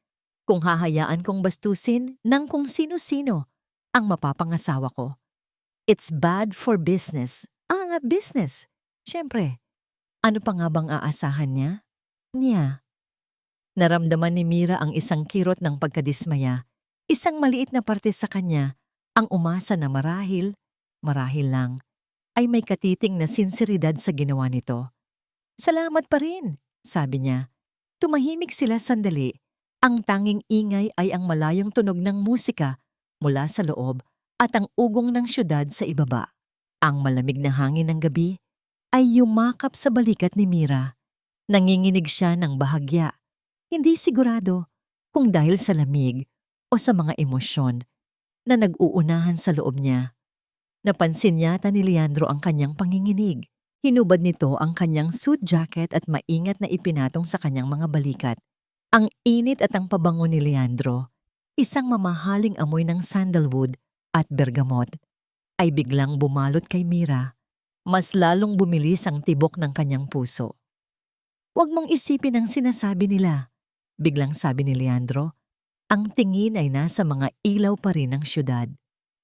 kung hahayaan kong bastusin ng kung sino-sino ang mapapangasawa ko. It's bad for business. Business. Siyempre, ano pa nga bang aasahan niya? Naramdaman ni Mira ang isang kirot ng pagkadismaya. Isang maliit na parte sa kanya ang umasa na marahil lang, ay may katiting na sinseridad sa ginawa nito. Salamat pa rin, sabi niya. Tumahimik sila sandali. Ang tanging ingay ay ang malayong tunog ng musika mula sa loob at ang ugong ng syudad sa ibaba. Ang malamig na hangin ng gabi ay yumakap sa balikat ni Mira. Nanginginig siya ng bahagya. Hindi sigurado kung dahil sa lamig o sa mga emosyon na nag-uunahan sa loob niya. Napansin yata ni Leandro ang kanyang panginginig. Hinubad nito ang kanyang suit jacket at maingat na ipinatong sa kanyang mga balikat. Ang init at ang pabango ni Leandro, isang mamahaling amoy ng sandalwood at bergamot, ay biglang bumalot kay Mira. Mas lalong bumilis ang tibok ng kanyang puso. "Huwag mong isipin ang sinasabi nila," biglang sabi ni Leandro. Ang tingin ay nasa mga ilaw pa rin ng syudad.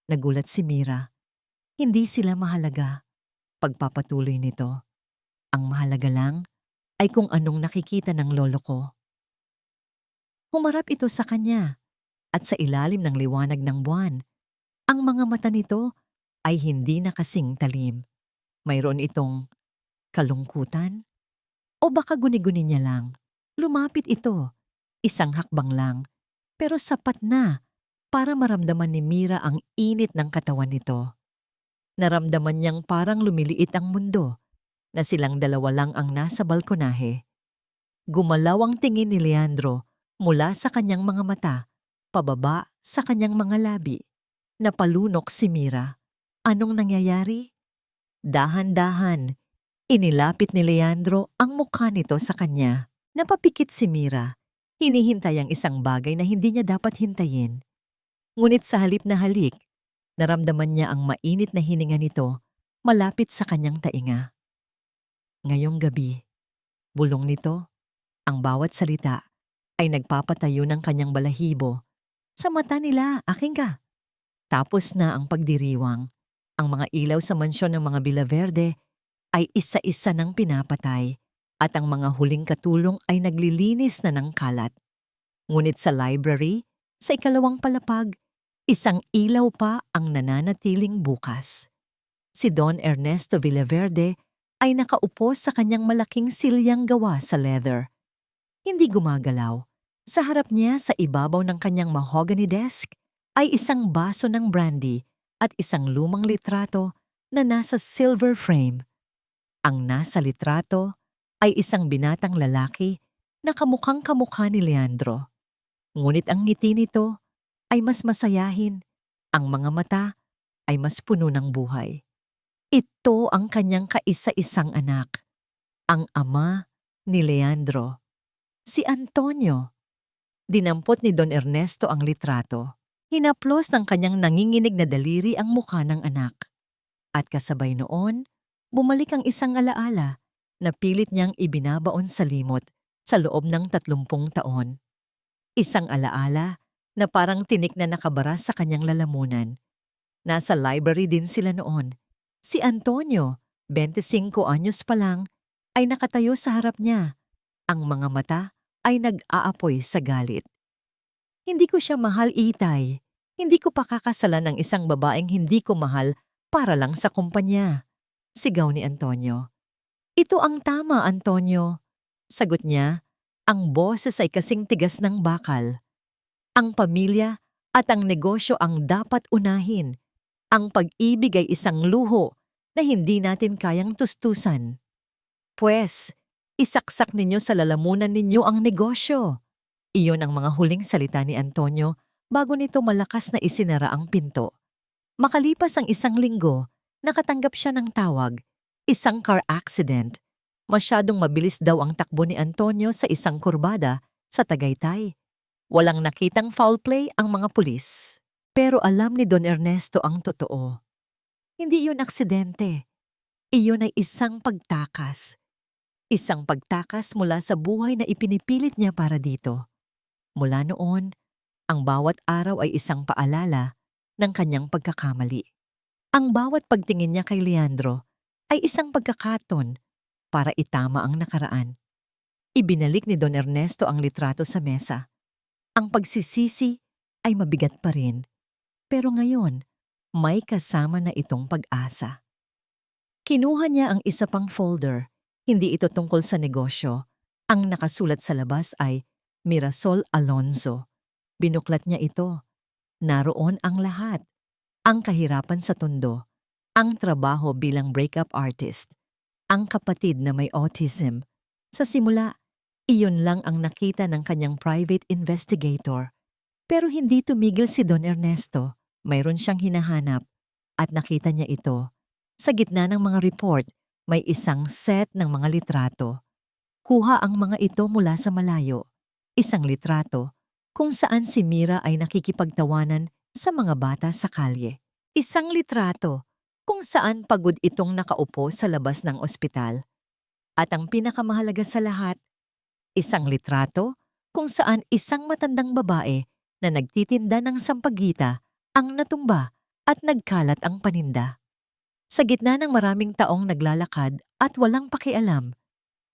Nagulat si Mira. Hindi sila mahalaga. Pagpapatuloy nito. Ang mahalaga lang ay kung anong nakikita ng lolo ko. Humarap ito sa kanya at sa ilalim ng liwanag ng buwan, ang mga mata nito ay hindi na kasing talim. Mayroon itong kalungkutan o baka guni-guni niya lang. Lumapit ito, isang hakbang lang, pero sapat na para maramdaman ni Mira ang init ng katawan nito. Naramdaman niyang parang lumiliit ang mundo, na silang dalawa lang ang nasa balkonahe. Gumalaw ang tingin ni Leandro mula sa kanyang mga mata, pababa sa kanyang mga labi. Napalunok si Mira. Anong nangyayari? Dahan-dahan, inilapit ni Leandro ang mukha nito sa kanya. Napapikit si Mira. Hinihintay ang isang bagay na hindi niya dapat hintayin. Ngunit sa halip na halik, naramdaman niya ang mainit na hininga nito malapit sa kanyang tainga. Ngayong gabi, bulong nito, ang bawat salita ay nagpapatayo ng kanyang balahibo. Sa mata nila, aking ka. Tapos na ang pagdiriwang. Ang mga ilaw sa mansyon ng mga Villaverde ay isa-isa ng pinapatay at ang mga huling katulong ay naglilinis na ng kalat. Ngunit sa library, sa ikalawang palapag, isang ilaw pa ang nananatiling bukas. Si Don Ernesto Villaverde ay nakaupo sa kanyang malaking silyang gawa sa leather. Hindi gumagalaw. Sa harap niya sa ibabaw ng kanyang mahogany desk ay isang baso ng brandy at isang lumang litrato na nasa silver frame. Ang nasa litrato ay isang binatang lalaki na kamukhang kamukha ni Leandro. Ngunit ang ngiti nito ay mas masayahin. Ang mga mata ay mas puno ng buhay. Ito ang kanyang kaisa-isang anak. Ang ama ni Leandro. Si Antonio. Dinampot ni Don Ernesto ang litrato. Hinaplos ng kanyang nanginginig na daliri ang mukha ng anak. At kasabay noon, bumalik ang isang alaala na pilit niyang ibinabaon sa limot sa loob ng 30 taon. Isang alaala na parang tinik na nakabara sa kanyang lalamunan. Nasa library din sila noon. Si Antonio, 25 anyos pa lang, ay nakatayo sa harap niya. Ang mga mata ay nag-aapoy sa galit. Hindi ko siya mahal, Itay. Hindi ko pakakasalan ng isang babaeng hindi ko mahal para lang sa kumpanya. Sigaw ni Antonio. Ito ang tama, Antonio. Sagot niya, ang boses ay kasing tigas ng bakal. Ang pamilya at ang negosyo ang dapat unahin. Ang pag-ibig ay isang luho na hindi natin kayang tustusan. Pwes, isaksak ninyo sa lalamunan ninyo ang negosyo. Iyon ang mga huling salita ni Antonio bago nito malakas na isinara ang pinto. Makalipas ang isang linggo, nakatanggap siya ng tawag, isang car accident. Masyadong mabilis daw ang takbo ni Antonio sa isang kurbada sa Tagaytay. Walang nakitang foul play ang mga pulis. Pero alam ni Don Ernesto ang totoo. Hindi iyon aksidente. Iyon ay isang pagtakas. Isang pagtakas mula sa buhay na ipinipilit niya para dito. Mula noon, ang bawat araw ay isang paalala ng kanyang pagkakamali. Ang bawat pagtingin niya kay Leandro ay isang pagkakataon para itama ang nakaraan. Ibinalik ni Don Ernesto ang litrato sa mesa. Ang pagsisisi ay mabigat pa rin, pero ngayon may kasama na itong pag-asa. Kinuha niya ang isa pang folder. Hindi ito tungkol sa negosyo. Ang nakasulat sa labas ay Mirasol Alonzo. Binuklat niya ito. Naroon ang lahat. Ang kahirapan sa Tondo, ang trabaho bilang breakup artist, ang kapatid na may autism. Sa simula, iyon lang ang nakita ng kanyang private investigator. Pero hindi tumigil si Don Ernesto. Mayroon siyang hinahanap at nakita niya ito. Sa gitna ng mga report, may isang set ng mga litrato. Kuha ang mga ito mula sa malayo. Isang litrato kung saan si Mira ay nakikipagtawanan sa mga bata sa kalye. Isang litrato kung saan pagod itong nakaupo sa labas ng ospital. At ang pinakamahalaga sa lahat, isang litrato kung saan isang matandang babae na nagtitinda ng sampagita ang natumba at nagkalat ang paninda. Sa gitna ng maraming taong naglalakad at walang pakialam,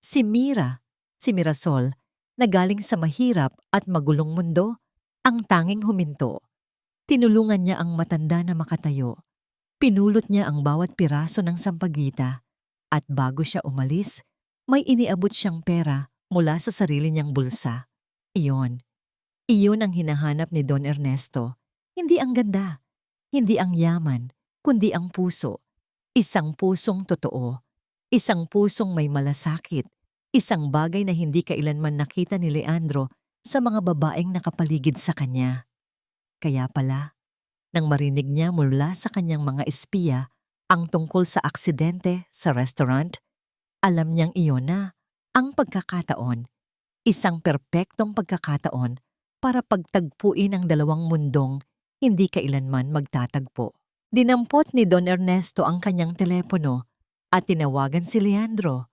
si Mira, si Mirasol, na galing sa mahirap at magulong mundo, ang tanging huminto. Tinulungan niya ang matanda na makatayo. Pinulot niya ang bawat piraso ng sampagita at bago siya umalis, may iniabot siyang pera mula sa sarili niyang bulsa. Iyon ang hinahanap ni Don Ernesto. Hindi ang ganda, hindi ang yaman, kundi ang puso. Isang pusong totoo, isang pusong may malasakit, isang bagay na hindi kailanman nakita ni Leandro sa mga babaeng nakapaligid sa kanya. Kaya pala, nang marinig niya mula sa kanyang mga espiya ang tungkol sa aksidente sa restaurant, alam niyang iyon na ang pagkakataon, isang perpektong pagkakataon para pagtagpuin ang dalawang mundong hindi kailanman magtatagpo. Dinampot ni Don Ernesto ang kanyang telepono at tinawagan si Leandro.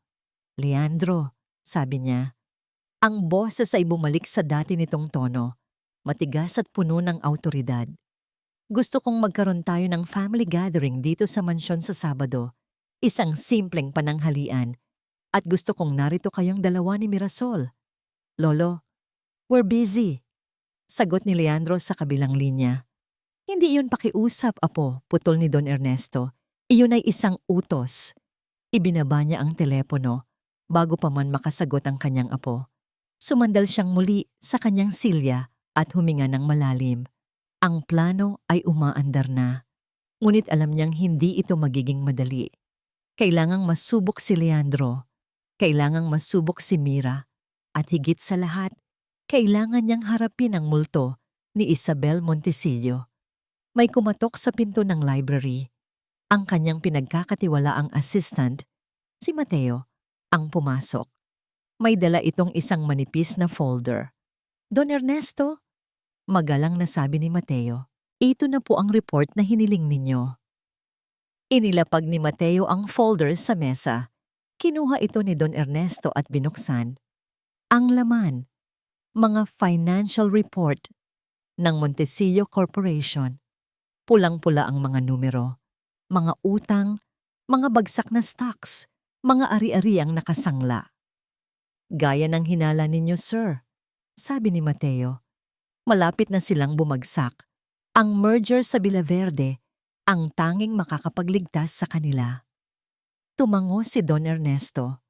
Leandro, sabi niya, ang boses ay bumalik sa dati nitong tono, matigas at puno ng awtoridad. Gusto kong magkaroon tayo ng family gathering dito sa mansyon sa Sabado, isang simpleng pananghalian, at gusto kong narito kayong dalawa ni Mirasol. Lolo, we're busy. Sagot ni Leandro sa kabilang linya. Hindi iyon pakiusap, apo, putol ni Don Ernesto. Iyon ay isang utos. Ibinaba niya ang telepono bago pa man makasagot ang kanyang apo. Sumandal siyang muli sa kanyang silya at huminga ng malalim. Ang plano ay umaandar na. Ngunit alam niyang hindi ito magiging madali. Kailangang masubok si Leandro. Kailangang masubok si Mira. At higit sa lahat, kailangan niyang harapin ang multo ni Isabel Montesillo. May kumatok sa pinto ng library. Ang kanyang pinagkakatiwalaang assistant, si Mateo, ang pumasok. May dala itong isang manipis na folder. Don Ernesto, magalang na sabi ni Mateo, ito na po ang report na hiniling ninyo. Inilapag ni Mateo ang folder sa mesa. Kinuha ito ni Don Ernesto at binuksan. Ang laman, mga financial report ng Montesillo Corporation. Pulang-pula ang mga numero, mga utang, mga bagsak na stocks, mga ari-ari ang nakasangla. Gaya ng hinala ninyo, sir, sabi ni Mateo. Malapit na silang bumagsak. Ang merger sa Villaverde, ang tanging makakapagligtas sa kanila. Tumango si Don Ernesto.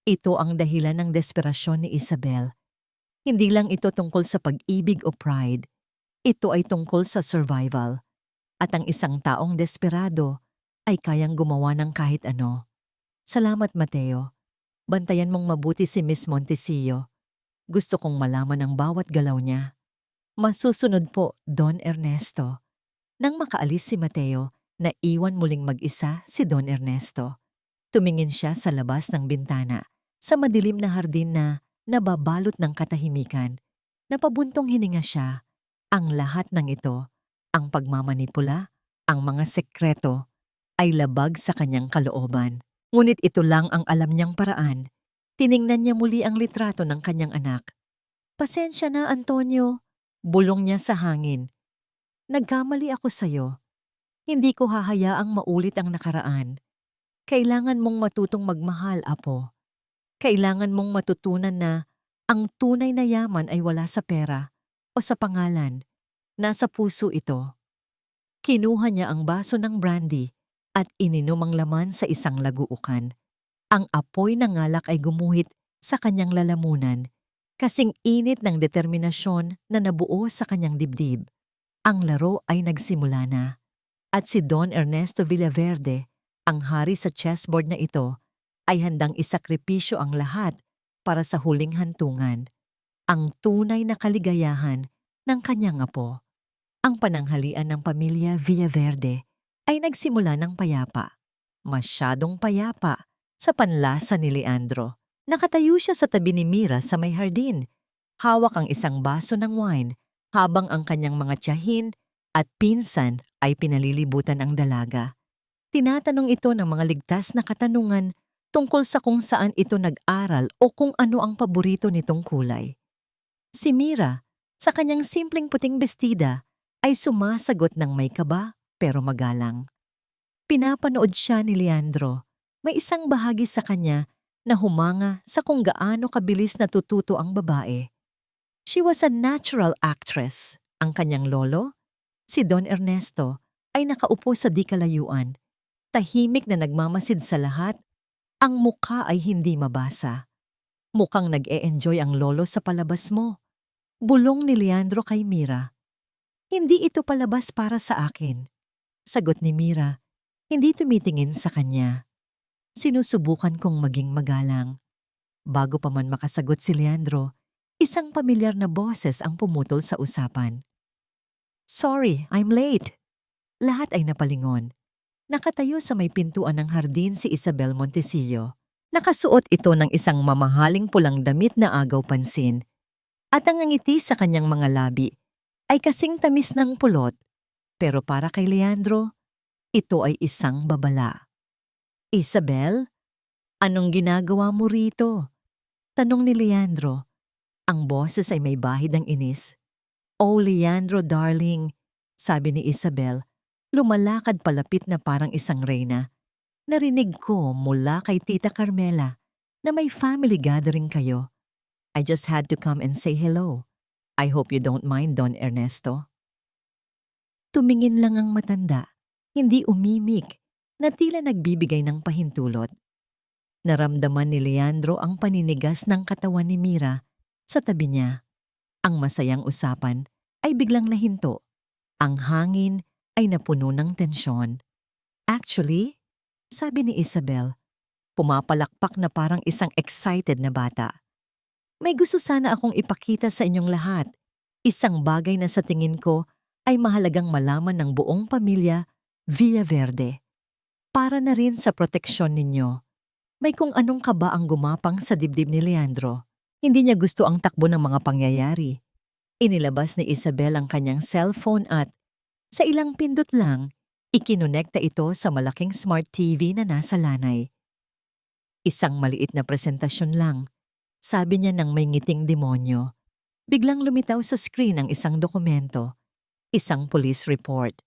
Ito ang dahilan ng desperasyon ni Isabel. Hindi lang ito tungkol sa pag-ibig o pride. Ito ay tungkol sa survival. At ang isang taong desperado ay kayang gumawa ng kahit ano. Salamat, Mateo. Bantayan mong mabuti si Miss Montesillo. Gusto kong malaman ang bawat galaw niya. Masusunod po, Don Ernesto. Nang makaalis si Mateo, naiwan muling mag-isa si Don Ernesto. Tumingin siya sa labas ng bintana, sa madilim na hardin na nababalot ng katahimikan. Napabuntong hininga siya. Ang lahat ng ito, ang pagmamanipula, ang mga sekreto, ay labag sa kanyang kalooban. Ngunit ito lang ang alam niyang paraan. Tiningnan niya muli ang litrato ng kanyang anak. Pasensya na, Antonio. Bulong niya sa hangin. Nagkamali ako sa'yo. Hindi ko hahayaang maulit ang nakaraan. Kailangan mong matutong magmahal, Apo. Kailangan mong matutunan na ang tunay na yaman ay wala sa pera o sa pangalan. Nasa puso ito. Kinuha niya ang baso ng brandy at ininom ang laman sa isang laguukan. Ang apoy ng alak ay gumuhit sa kanyang lalamunan, kasing init ng determinasyon na nabuo sa kanyang dibdib. Ang laro ay nagsimula na, at si Don Ernesto Villaverde, ang hari sa chessboard na ito, ay handang isakripisyo ang lahat para sa huling hantungan, ang tunay na kaligayahan ng kanyang apo. Ang pananghalian ng pamilya Villaverde ay nagsimula ng payapa. Masyadong payapa sa panlasa ni Leandro. Nakatayo siya sa tabi ni Mira sa may hardin. Hawak ang isang baso ng wine habang ang kanyang mga tiyahin at pinsan ay pinalilibutan ang dalaga. Tinatanong ito ng mga ligtas na katanungan tungkol sa kung saan ito nag-aral o kung ano ang paborito nitong kulay. Si Mira, sa kanyang simpleng puting bestida, ay sumasagot ng may kaba pero magalang. Pinapanood siya ni Leandro. May isang bahagi sa kanya na humanga sa kung gaano kabilis natututo ang babae. She was a natural actress. Ang kanyang lolo, si Don Ernesto, ay nakaupo sa di kalayuan. Tahimik na nagmamasid sa lahat, ang mukha ay hindi mabasa. Mukhang nag-e-enjoy ang lolo sa palabas mo. Bulong ni Leandro kay Mira. Hindi ito palabas para sa akin. Sagot ni Mira, hindi tumitingin sa kanya. Sinusubukan kong maging magalang. Bago pa man makasagot si Leandro, isang pamilyar na boses ang pumutol sa usapan. Sorry, I'm late. Lahat ay napalingon. Nakatayo sa may pintuan ng hardin si Isabel Montesillo. Nakasuot ito ng isang mamahaling pulang damit na agaw pansin. At ang ngiti sa kanyang mga labi ay kasing tamis ng pulot. Pero para kay Leandro, ito ay isang babala. Isabel, anong ginagawa mo rito? Tanong ni Leandro. Ang boses ay may bahid ng inis. Oh, Leandro darling, sabi ni Isabel, lumalakad palapit na parang isang reyna. Narinig ko mula kay Tita Carmela na may family gathering kayo. I just had to come and say hello. I hope you don't mind, Don Ernesto. Tumingin lang ang matanda, hindi umimik, na tila nagbibigay ng pahintulot. Naramdaman ni Leandro ang paninigas ng katawan ni Mira sa tabi niya. Ang masayang usapan ay biglang nahinto. Ang hangin ay napuno ng tensyon. Actually, sabi ni Isabel, pumapalakpak na parang isang excited na bata. May gusto sana akong ipakita sa inyong lahat. Isang bagay na sa tingin ko ay mahalagang malaman ng buong pamilya Villaverde. Para na rin sa proteksyon ninyo. May kung anong kaba ang gumapang sa dibdib ni Leandro. Hindi niya gusto ang takbo ng mga pangyayari. Inilabas ni Isabel ang kanyang cellphone at, sa ilang pindot lang, ikinonekta ito sa malaking smart TV na nasa lanay. Isang maliit na presentasyon lang, sabi niya ng may ngiting demonyo. Biglang lumitaw sa screen ang isang dokumento, isang police report,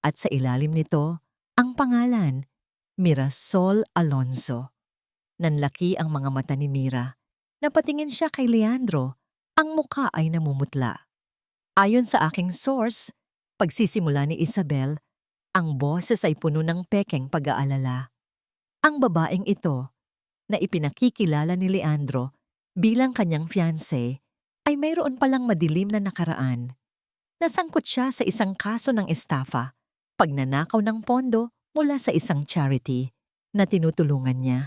at sa ilalim nito, ang pangalan, Mirasol Alonso. Nanlaki ang mga mata ni Mira. Napatingin siya kay Leandro, ang mukha ay namumutla. Ayon sa aking source, pagsisimula ni Isabel, ang boses ay puno ng pekeng pag-aalala. Ang babaeng ito, na ipinakikilala ni Leandro bilang kanyang fiancé, ay mayroon palang madilim na nakaraan. Nasangkot siya sa isang kaso ng estafa, pagnanakaw ng pondo mula sa isang charity na tinutulungan niya.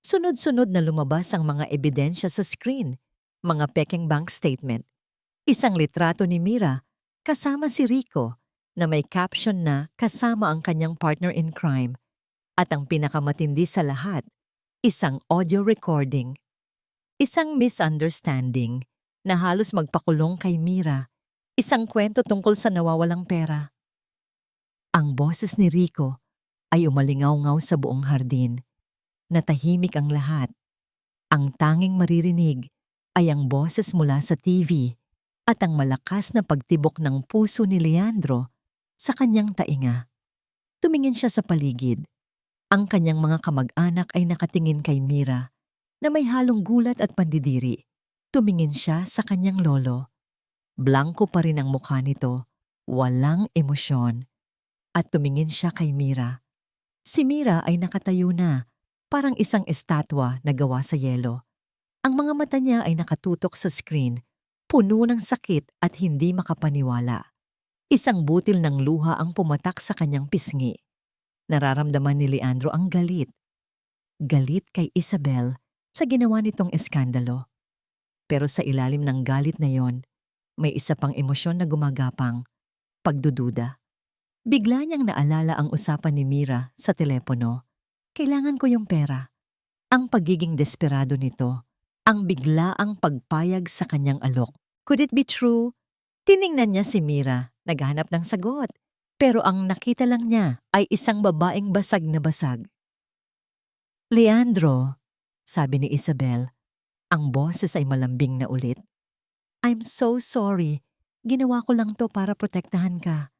Sunod-sunod na lumabas ang mga ebidensya sa screen, mga pekeng bank statement, isang litrato ni Mira kasama si Rico na may caption na kasama ang kanyang partner in crime, at ang pinakamatindi sa lahat, isang audio recording. Isang misunderstanding na halos magpakulong kay Mira, isang kwento tungkol sa nawawalang pera. Ang boses ni Rico ay umalingaw-ngaw sa buong hardin. Natahimik ang lahat. Ang tanging maririnig ay ang boses mula sa TV at ang malakas na pagtibok ng puso ni Leandro sa kanyang tainga. Tumingin siya sa paligid. Ang kanyang mga kamag-anak ay nakatingin kay Mira na may halong gulat at pandidiri. Tumingin siya sa kanyang lolo. Blanko pa rin ang mukha nito, walang emosyon. At tumingin siya kay Mira. Si Mira ay nakatayo na, parang isang estatwa na gawa sa yelo. Ang mga mata niya ay nakatutok sa screen, puno ng sakit at hindi makapaniwala. Isang butil ng luha ang pumatak sa kanyang pisngi. Nararamdaman ni Leandro ang galit. Galit kay Isabel sa ginawa nitong eskandalo. Pero sa ilalim ng galit na yon, may isa pang emosyon na gumagapang, pagdududa. Bigla niyang naalala ang usapan ni Mira sa telepono. Kailangan ko yung pera. Ang pagiging desperado nito, ang biglaang pagpayag sa kanyang alok. Could it be true? Tiningnan niya si Mira, naghahanap ng sagot. Pero ang nakita lang niya ay isang babaeng basag na basag. Leandro, sabi ni Isabel, ang boses ay malambing na ulit. I'm so sorry. Ginawa ko lang to para protektahan ka.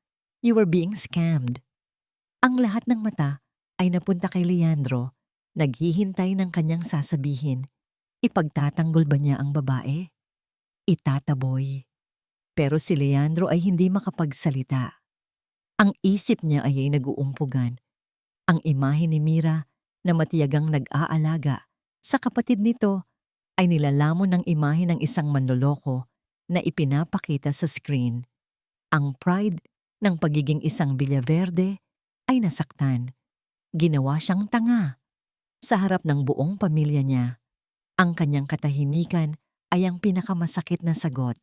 You were being scammed. Ang lahat ng mata ay napunta kay Leandro, naghihintay ng kanyang sasabihin. Ipagtatanggol ba niya ang babae? Itataboy. Pero si Leandro ay hindi makapagsalita. Ang isip niya ay nag-uumpugan. Ang imahe ni Mira na matiyagang nag-aalaga sa kapatid nito ay nilalamon ng imahe ng isang manloloko na ipinapakita sa screen. Ang pride ng pagiging isang Villaverde ay nasaktan. Ginawa siyang tanga. Sa harap ng buong pamilya niya, ang kanyang katahimikan ay ang pinakamasakit na sagot.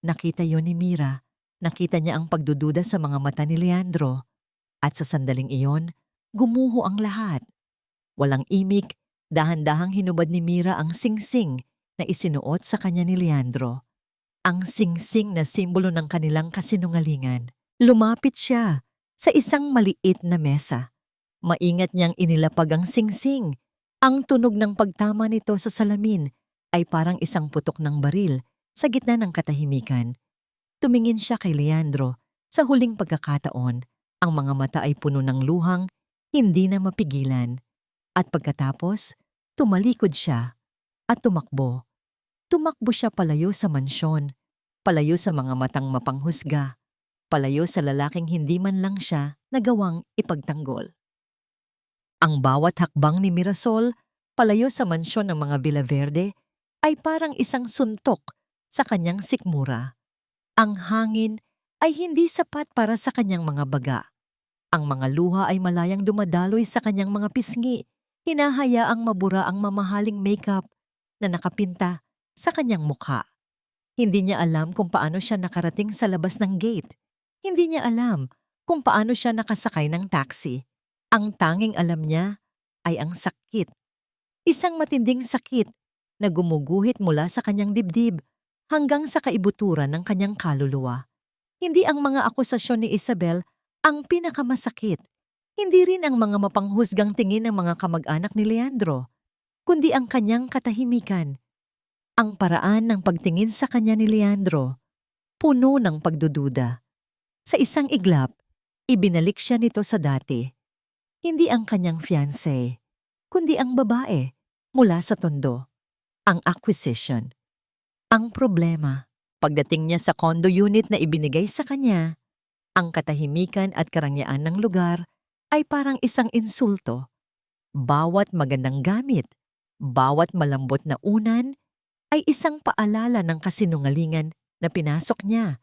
Nakita yon ni Mira. Nakita niya ang pagdududa sa mga mata ni Leandro. At sa sandaling iyon, gumuho ang lahat. Walang imik, dahan-dahang hinubad ni Mira ang singsing na isinuot sa kanya ni Leandro. Ang singsing na simbolo ng kanilang kasinungalingan. Lumapit siya sa isang maliit na mesa. Maingat niyang inilapag ang singsing. Ang tunog ng pagtama nito sa salamin ay parang isang putok ng baril sa gitna ng katahimikan. Tumingin siya kay Leandro. Sa huling pagkakataon, ang mga mata ay puno ng luhang, hindi na mapigilan. At pagkatapos, tumalikod siya at tumakbo. Tumakbo siya palayo sa mansyon, palayo sa mga matang mapanghusga, palayo sa lalaking hindi man lang siya nagawang ipagtanggol. Ang bawat hakbang ni Mirasol, palayo sa mansyon ng mga Villaverde, ay parang isang suntok sa kanyang sikmura. Ang hangin ay hindi sapat para sa kanyang mga baga. Ang mga luha ay malayang dumadaloy sa kanyang mga pisngi, hinahayaang mabura ang mamahaling makeup na nakapinta sa kanyang mukha. Hindi niya alam kung paano siya nakarating sa labas ng gate. Hindi niya alam kung paano siya nakasakay ng taxi. Ang tanging alam niya ay ang sakit. Isang matinding sakit na gumuguhit mula sa kanyang dibdib hanggang sa kaibuturan ng kanyang kaluluwa. Hindi ang mga akusasyon ni Isabel ang pinakamasakit. Hindi rin ang mga mapanghusgang tingin ng mga kamag-anak ni Leandro, kundi ang kanyang katahimikan. Ang paraan ng pagtingin sa kanya ni Leandro, puno ng pagdududa. Sa isang iglap, ibinalik siya nito sa dati. Hindi ang kanyang fiancé, kundi ang babae mula sa tondo, ang acquisition. Ang problema, pagdating niya sa condo unit na ibinigay sa kanya, ang katahimikan at karangyaan ng lugar ay parang isang insulto. Bawat magandang gamit, bawat malambot na unan, ay isang paalala ng kasinungalingan na pinasok niya.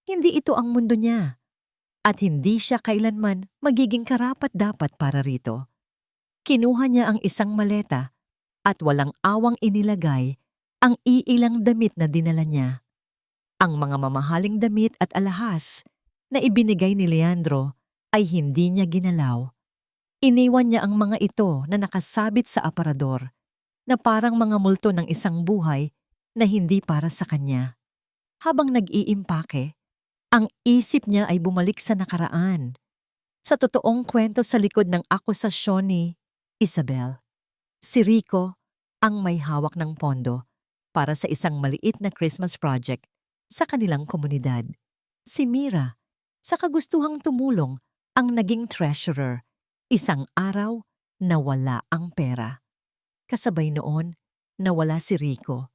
Hindi ito ang mundo niya. At hindi siya kailanman magiging karapat-dapat para rito. Kinuha niya ang isang maleta at walang awang inilagay ang iilang damit na dinala niya. Ang mga mamahaling damit at alahas na ibinigay ni Leandro ay hindi niya ginalaw. Iniwan niya ang mga ito na nakasabit sa aparador, na parang mga multo ng isang buhay na hindi para sa kanya. Habang nag-iimpake, ang isip niya ay bumalik sa nakaraan, sa totoong kwento sa likod ng akusasyon ni Isabel. Si Rico ang may hawak ng pondo para sa isang maliit na Christmas project sa kanilang komunidad. Si Mira, sa kagustuhang tumulong, ang naging treasurer. Isang araw, nawala ang pera. Kasabay noon, nawala si Rico.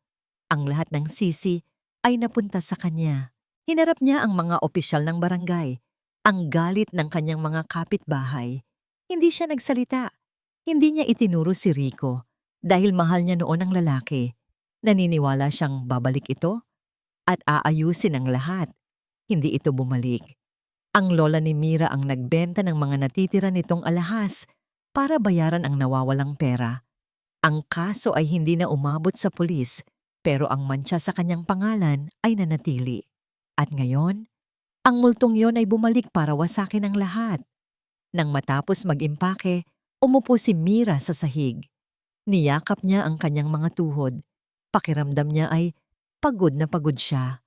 Ang lahat ng sisi ay napunta sa kanya. Hinarap niya ang mga opisyal ng barangay, ang galit ng kanyang mga kapitbahay. Hindi siya nagsalita. Hindi niya itinuro si Rico dahil mahal niya noon ang lalaki. Naniniwala siyang babalik ito at aayusin ang lahat. Hindi ito bumalik. Ang lola ni Mira ang nagbenta ng mga natitira nitong alahas para bayaran ang nawawalang pera. Ang kaso ay hindi na umabot sa pulis, pero ang mantsa sa kanyang pangalan ay nanatili. At ngayon, ang multong yon ay bumalik para wasakin ang lahat. Nang matapos mag-impake, umupo si Mira sa sahig. Niyakap niya ang kanyang mga tuhod. Pakiramdam niya ay pagod na pagod siya.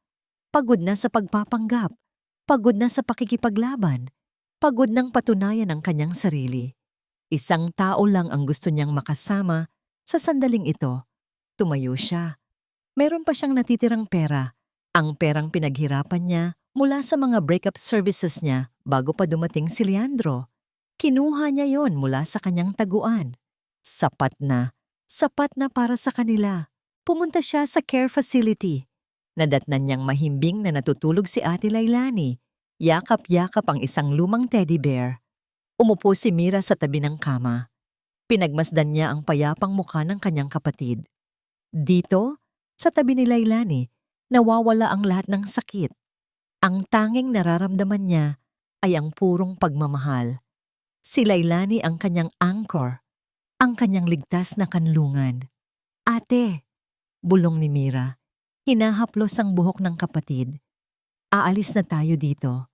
Pagod na sa pagpapanggap. Pagod na sa pakikipaglaban. Pagod ng patunayan ang kanyang sarili. Isang tao lang ang gusto niyang makasama sa sandaling ito. Tumayo siya. Meron pa siyang natitirang pera. Ang perang pinaghirapan niya mula sa mga breakup services niya bago pa dumating si Leandro. Kinuha niya yon mula sa kanyang taguan. Sapat na para sa kanila. Pumunta siya sa care facility. Nadatnan niyang mahimbing na natutulog si Ate Lailani. Yakap-yakap ang isang lumang teddy bear. Umupo si Mira sa tabi ng kama. Pinagmasdan niya ang payapang mukha ng kanyang kapatid. Dito, sa tabi ni Lailani, nawawala ang lahat ng sakit. Ang tanging nararamdaman niya ay ang purong pagmamahal. Si Lailani ang kanyang anchor, ang kanyang ligtas na kanlungan. Ate, bulong ni Mira. Hinahaplos ang buhok ng kapatid. Aalis na tayo dito.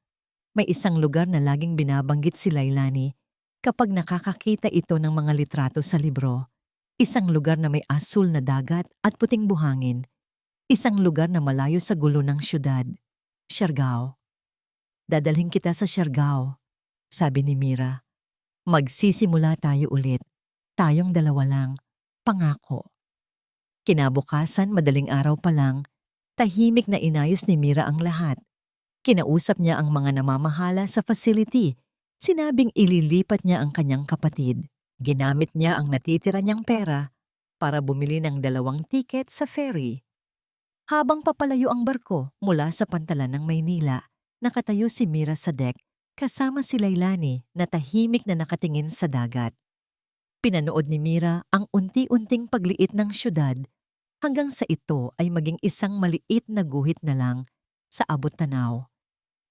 May isang lugar na laging binabanggit si Lailani kapag nakakakita ito ng mga litrato sa libro. Isang lugar na may asul na dagat at puting buhangin. Isang lugar na malayo sa gulo ng syudad. Siargao. Dadalhin kita sa Siargao, sabi ni Mira. Magsisimula tayo ulit. Tayong dalawa lang. Pangako. Kinabukasan, madaling araw pa lang, tahimik na inayos ni Mira ang lahat. Kinausap niya ang mga namamahala sa facility. Sinabing ililipat niya ang kanyang kapatid. Ginamit niya ang natitira niyang pera para bumili ng 2 tiket sa ferry. Habang papalayo ang barko mula sa pantalan ng Maynila, nakatayo si Mira sa deck kasama si Lailani na tahimik na nakatingin sa dagat. Pinanood ni Mira ang unti-unting pagliit ng syudad hanggang sa ito ay maging isang maliit na guhit na lang sa abot tanaw.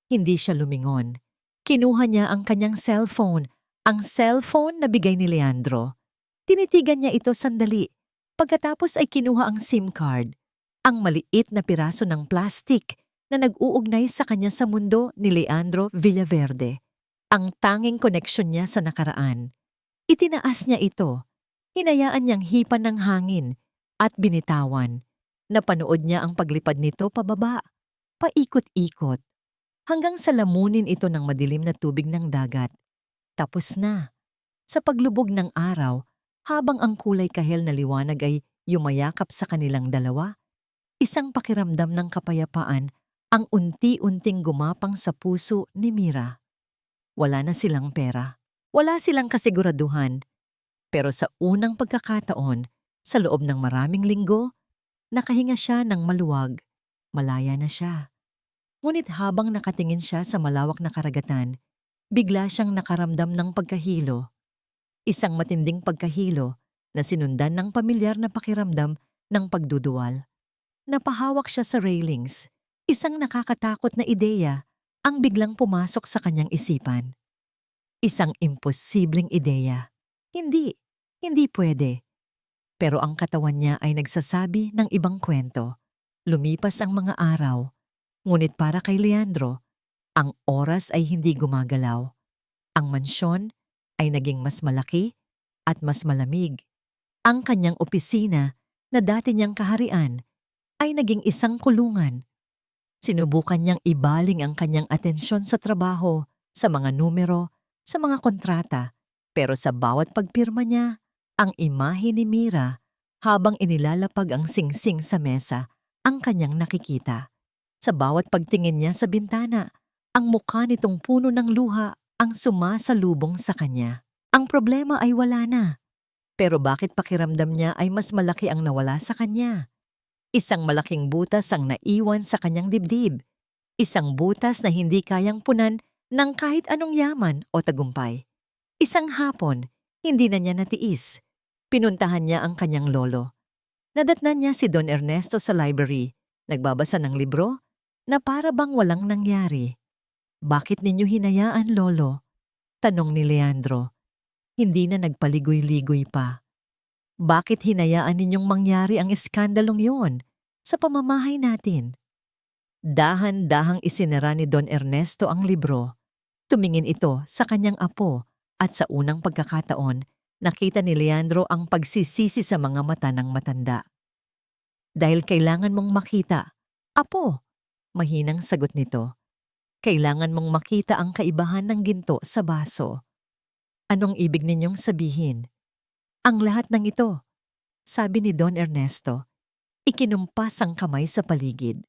Hindi siya lumingon. Kinuha niya ang kanyang cellphone, ang cellphone na bigay ni Leandro. Tinitigan niya ito sandali. Pagkatapos ay kinuha ang SIM card, ang maliit na piraso ng plastik na nag-uugnay sa kanya sa mundo ni Leandro Villaverde. Ang tanging koneksyon niya sa nakaraan. Itinaas niya ito. Hinayaan niyang hipan ng hangin at binitawan. Napanood niya ang paglipad nito pababa, paikot-ikot, hanggang sa lamunin ito ng madilim na tubig ng dagat. Tapos na. Sa paglubog ng araw, habang ang kulay kahel na liwanag ay yumayakap sa kanilang dalawa, isang pakiramdam ng kapayapaan ang unti-unting gumapang sa puso ni Mira. Wala na silang pera. Wala silang kasiguraduhan. Pero sa unang pagkakataon, sa loob ng maraming linggo, nakahinga siya ng maluwag. Malaya na siya. Ngunit habang nakatingin siya sa malawak na karagatan, bigla siyang nakaramdam ng pagkahilo. Isang matinding pagkahilo na sinundan ng pamilyar na pakiramdam ng pagduduwal. Napahawak siya sa railings. Isang nakakatakot na ideya ang biglang pumasok sa kanyang isipan. Isang imposibleng ideya. Hindi pwede. Pero ang katawan niya ay nagsasabi ng ibang kwento. Lumipas ang mga araw. Ngunit para kay Leandro, ang oras ay hindi gumagalaw. Ang mansyon ay naging mas malaki at mas malamig. Ang kanyang opisina na dati niyang kaharian ay naging isang kulungan. Sinubukan niyang ibaling ang kanyang atensyon sa trabaho, sa mga numero, sa mga kontrata, pero sa bawat pagpirma niya, ang imahe ni Mira habang inilalapag ang singsing sa mesa ang kanyang nakikita. Sa bawat pagtingin niya sa bintana, ang mukha nitong puno ng luha ang sumasalubong sa kanya. Ang problema ay wala na. Pero bakit pakiramdam niya ay mas malaki ang nawala sa kanya? Isang malaking butas ang naiwan sa kanyang dibdib. Isang butas na hindi kayang punan ng kahit anong yaman o tagumpay. Isang hapon, hindi na niya natiis. Pinuntahan niya ang kanyang lolo. Nadatnan niya si Don Ernesto sa library, nagbabasa ng libro, na para bang walang nangyari. Bakit ninyo hinayaan, lolo? Tanong ni Leandro. Hindi na nagpaligoy-ligoy pa. Bakit hinayaan ninyong mangyari ang iskandalong yon sa pamamahay natin? Dahan-dahang isinara ni Don Ernesto ang libro. Tumingin ito sa kanyang apo at sa unang pagkakataon, nakita ni Leandro ang pagsisisi sa mga mata ng matanda. Dahil kailangan mong makita, apo, mahinang sagot nito. Kailangan mong makita ang kaibahan ng ginto sa baso. Anong ibig ninyong sabihin? Ang lahat ng ito, sabi ni Don Ernesto, ikinumpas ang kamay sa paligid.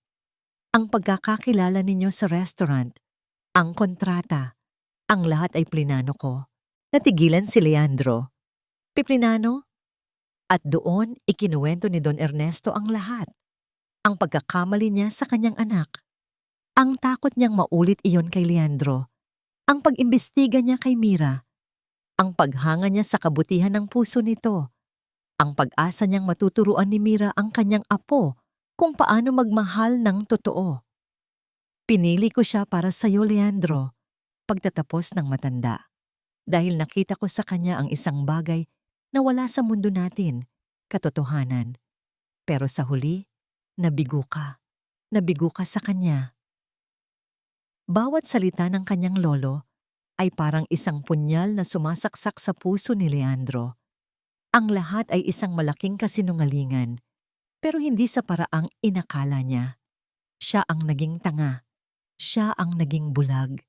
Ang pagkakakilala ninyo sa restaurant, ang kontrata, ang lahat ay plinano ko. Natigilan si Leandro. Piplinano? At doon ikinuwento ni Don Ernesto ang lahat. Ang pagkakamali niya sa kanyang anak. Ang takot niyang maulit iyon kay Leandro. Ang pag-imbestiga niya kay Mira. Ang paghanga niya sa kabutihan ng puso nito. Ang pag-asa niyang matuturuan ni Mira ang kanyang apo kung paano magmahal ng totoo. Pinili ko siya para sa'yo, Leandro, pagtatapos ng matanda. Dahil nakita ko sa kanya ang isang bagay na wala sa mundo natin, katotohanan. Pero sa huli, nabigo ka. Nabigo ka sa kanya. Bawat salita ng kanyang lolo ay parang isang punyal na sumasaksak sa puso ni Leandro. Ang lahat ay isang malaking kasinungalingan, pero hindi sa paraang inakala niya. Siya ang naging tanga. Siya ang naging bulag.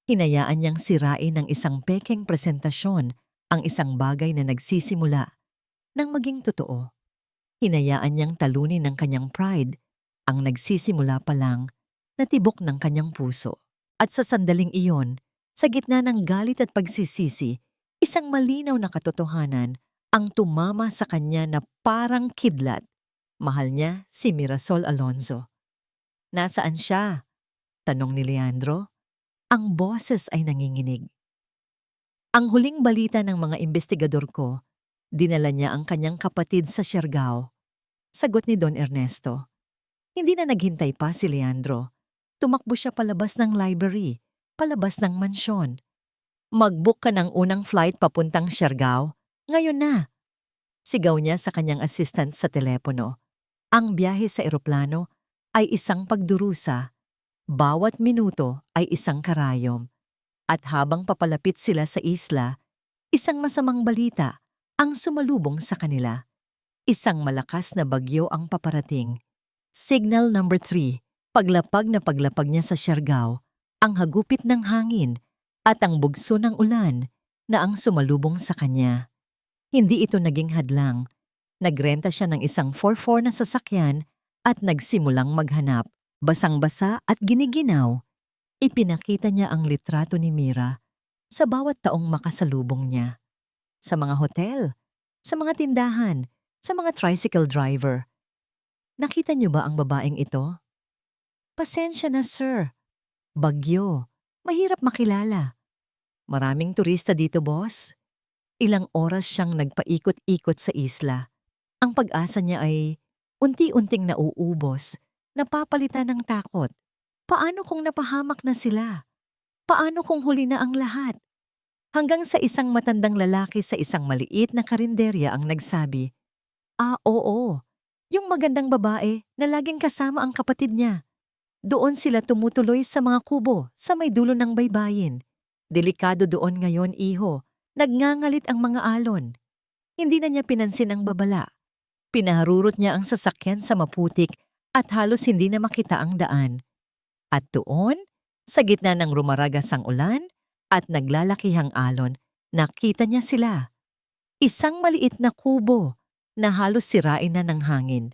Hinayaan niyang sirain ng isang pekeng presentasyon ang isang bagay na nagsisimula nang maging totoo. Hinayaan niyang talunin ng kanyang pride ang nagsisimula pa lang na tibok ng kanyang puso. At sa sandaling iyon, sa gitna ng galit at pagsisisi, isang malinaw na katotohanan ang tumama sa kanya na parang kidlat. Mahal niya si Mirasol Alonzo. Nasaan siya? Tanong ni Leandro. Ang boses ay nanginginig. Ang huling balita ng mga investigador ko, dinala niya ang kanyang kapatid sa Siargao. Sagot ni Don Ernesto. Hindi na naghintay pa si Leandro. Tumakbo siya palabas ng library, palabas ng mansyon. Mag-book ka ng unang flight papuntang Siargao. Ngayon na. Sigaw niya sa kanyang assistant sa telepono. Ang biyahe sa eroplano ay isang pagdurusa. Bawat minuto ay isang karayom. At habang papalapit sila sa isla, isang masamang balita ang sumalubong sa kanila. Isang malakas na bagyo ang paparating. Signal number 3. Paglapag na paglapag niya sa Siargao, ang hagupit ng hangin at ang bugso ng ulan na ang sumalubong sa kanya. Hindi ito naging hadlang. Nagrenta siya ng isang 4x4 na sasakyan at nagsimulang maghanap. Basang-basa at giniginaw, ipinakita niya ang litrato ni Mira sa bawat taong makasalubong niya. Sa mga hotel, sa mga tindahan, sa mga tricycle driver. Nakita niyo ba ang babaeng ito? Pasensya na, sir. Bagyo. Mahirap makilala. Maraming turista dito, boss. Ilang oras siyang nagpaikot-ikot sa isla. Ang pag-asa niya ay unti-unting nauubos, napapalitan ng takot. Paano kung napahamak na sila? Paano kung huli na ang lahat? Hanggang sa isang matandang lalaki sa isang maliit na karinderya ang nagsabi, oo, yung magandang babae na laging kasama ang kapatid niya. Doon sila tumutuloy sa mga kubo sa may dulo ng baybayin. Delikado doon ngayon, iho. Nagngangalit ang mga alon. Hindi na niya pinansin ang babala. Pinaharurot niya ang sasakyan sa maputik at halos hindi na makita ang daan. At doon, sa gitna ng rumaragas ang ulan at naglalakihang alon, nakita niya sila. Isang maliit na kubo na halos sirain na ng hangin.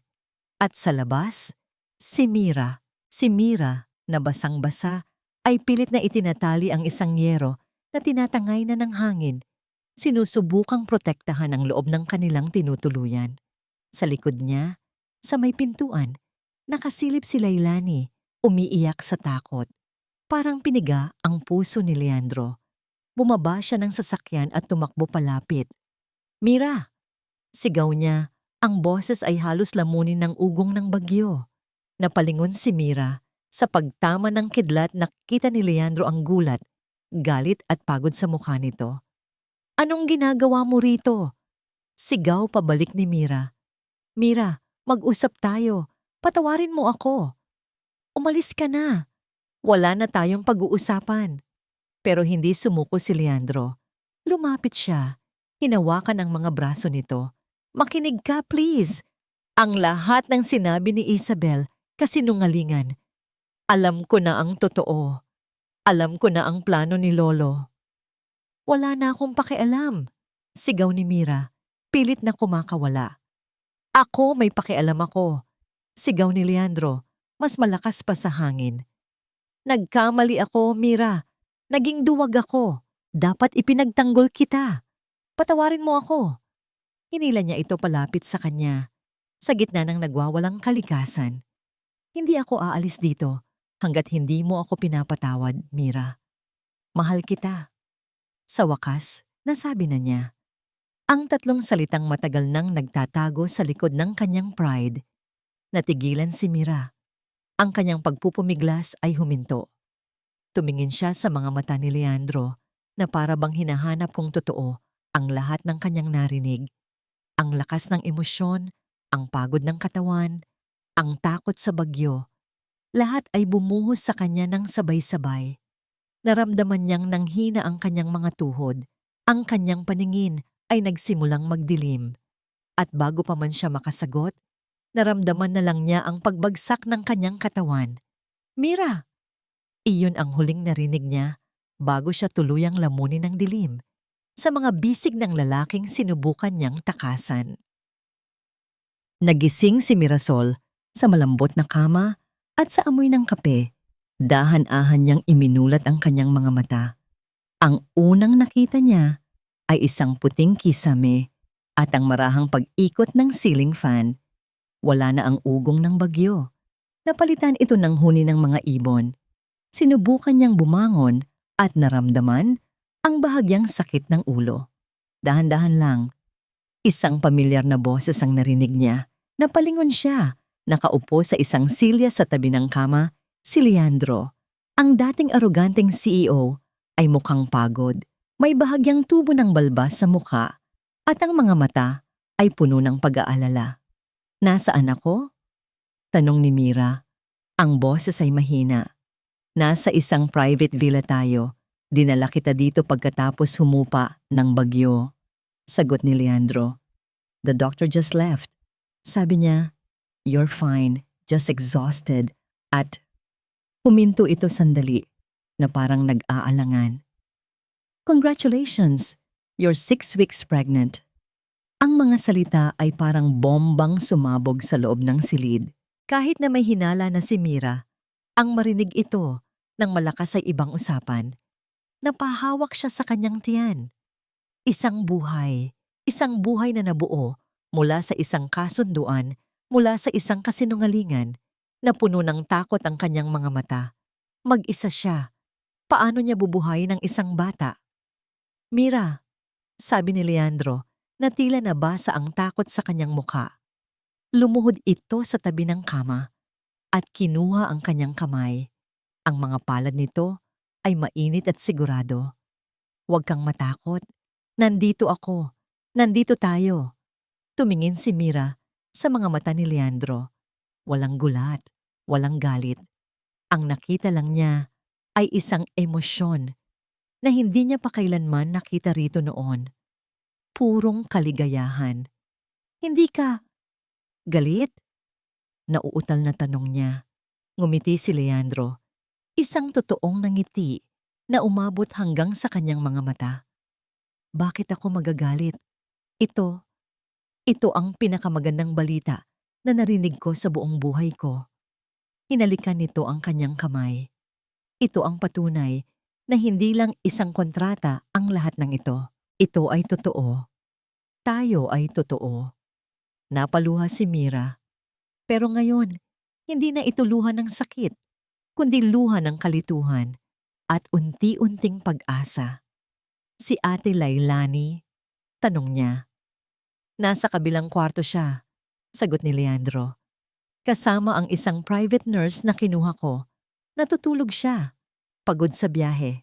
At sa labas, si Mira. Si Mira, na basang-basa, ay pilit na itinatali ang isang yero na tinatangay na ng hangin, sinusubukang protektahan ang loob ng kanilang tinutuluyan. Sa likod niya, sa may pintuan, nakasilip si Lailani, umiiyak sa takot. Parang piniga ang puso ni Leandro. Bumaba siya ng sasakyan at tumakbo palapit. "Mira!" Sigaw niya. Ang boses ay halos lamunin ng ugong ng bagyo. Napalingon si Mira. Sa pagtama ng kidlat, nakita ni Leandro ang gulat, galit at pagod sa mukha nito. "Anong ginagawa mo rito?" Sigaw pabalik ni Mira. "Mira, mag-usap tayo. Patawarin mo ako. Umalis ka na. Wala na tayong pag-uusapan." Pero hindi sumuko si Leandro. Lumapit siya. Hinawakan ang mga braso nito. "Makinig ka, please. Ang lahat ng sinabi ni Isabel, kasinungalingan. Alam ko na ang totoo. Alam ko na ang plano ni Lolo." "Wala na akong pakialam," sigaw ni Mira, pilit na kumakawala. "Ako may pakialam ako," sigaw ni Leandro, mas malakas pa sa hangin. "Nagkamali ako, Mira. Naging duwag ako. Dapat ipinagtanggol kita. Patawarin mo ako." Hinila niya ito palapit sa kanya. Sa gitna ng nagwawalang kalikasan. "Hindi ako aalis dito hanggat hindi mo ako pinapatawad, Mira. Mahal kita." Sa wakas, nasabi na niya. Ang tatlong salitang matagal nang nagtatago sa likod ng kanyang pride. Natigilan si Mira. Ang kanyang pagpupumiglas ay huminto. Tumingin siya sa mga mata ni Leandro na para bang hinahanap kung totoo ang lahat ng kanyang narinig. Ang lakas ng emosyon, ang pagod ng katawan, ang takot sa bagyo. Lahat ay bumuhos sa kanya ng sabay-sabay. Naramdaman niyang nanghina ang kanyang mga tuhod. Ang kanyang paningin ay nagsimulang magdilim. At bago pa man siya makasagot, naramdaman na lang niya ang pagbagsak ng kanyang katawan. "Mira!" Iyon ang huling narinig niya bago siya tuluyang lamunin ng dilim sa mga bisig ng lalaking sinubukan niyang takasan. Nagising si Mirasol sa malambot na kama at sa amoy ng kape. Dahan-ahan niyang iminulat ang kanyang mga mata. Ang unang nakita niya ay isang puting kisame at ang marahang pag-ikot ng ceiling fan. Wala na ang ugong ng bagyo. Napalitan ito ng huni ng mga ibon. Sinubukan niyang bumangon at naramdaman ang bahagyang sakit ng ulo. Dahan-dahan lang. Isang pamilyar na boses ang narinig niya. Napalingon siya. Nakaupo sa isang silya sa tabi ng kama, si Leandro. Ang dating aroganteng CEO ay mukhang pagod. May bahagyang tubo ng balbas sa mukha at ang mga mata ay puno ng pag-aalala. "Nasaan ako?" tanong ni Mira. Ang boses ay mahina. "Nasa isang private villa tayo. Dinala kita dito pagkatapos humupa ng bagyo." Sagot ni Leandro. "The doctor just left. Sabi niya, you're fine, just exhausted." At huminto ito sandali na parang nag-aalangan. "Congratulations, you're 6 weeks pregnant." Ang mga salita ay parang bombang sumabog sa loob ng silid. Kahit na may hinala na si Mira, ang marinig ito ng malakas ay ibang usapan. Napahawak siya sa kanyang tiyan. Isang buhay na nabuo mula sa isang kasunduan, mula sa isang kasinungalingan, na puno ng takot ang kanyang mga mata. Mag-isa siya. Paano niya bubuhayin ang isang bata? "Mira," sabi ni Leandro, na tila nabasa ang takot sa kanyang mukha. Lumuhod ito sa tabi ng kama at kinuha ang kanyang kamay. Ang mga palad nito ay mainit at sigurado. "Huwag kang matakot. Nandito ako. Nandito tayo." Tumingin si Mira sa mga mata ni Leandro. Walang gulat, walang galit. Ang nakita lang niya ay isang emosyon na hindi niya pa kailanman nakita rito noon. Purong kaligayahan. "Hindi ka galit?" Nauutal na tanong niya. Ngumiti si Leandro. Isang totoong nangiti na umabot hanggang sa kanyang mga mata. "Bakit ako magagalit? Ito ang pinakamagandang balita na narinig ko sa buong buhay ko." Hinalikan nito ang kanyang kamay. Ito ang patunay na hindi lang isang kontrata ang lahat ng ito. Ito ay totoo. Tayo ay totoo. Napaluha si Mira. Pero ngayon, hindi na ito luha ng sakit, kundi luha ng kalituhan at unti-unting pag-asa. Si Ate Lailani, tanong niya. Nasa kabilang kwarto siya, sagot ni Leandro. Kasama ang isang private nurse na kinuha ko. Natutulog siya, pagod sa biyahe.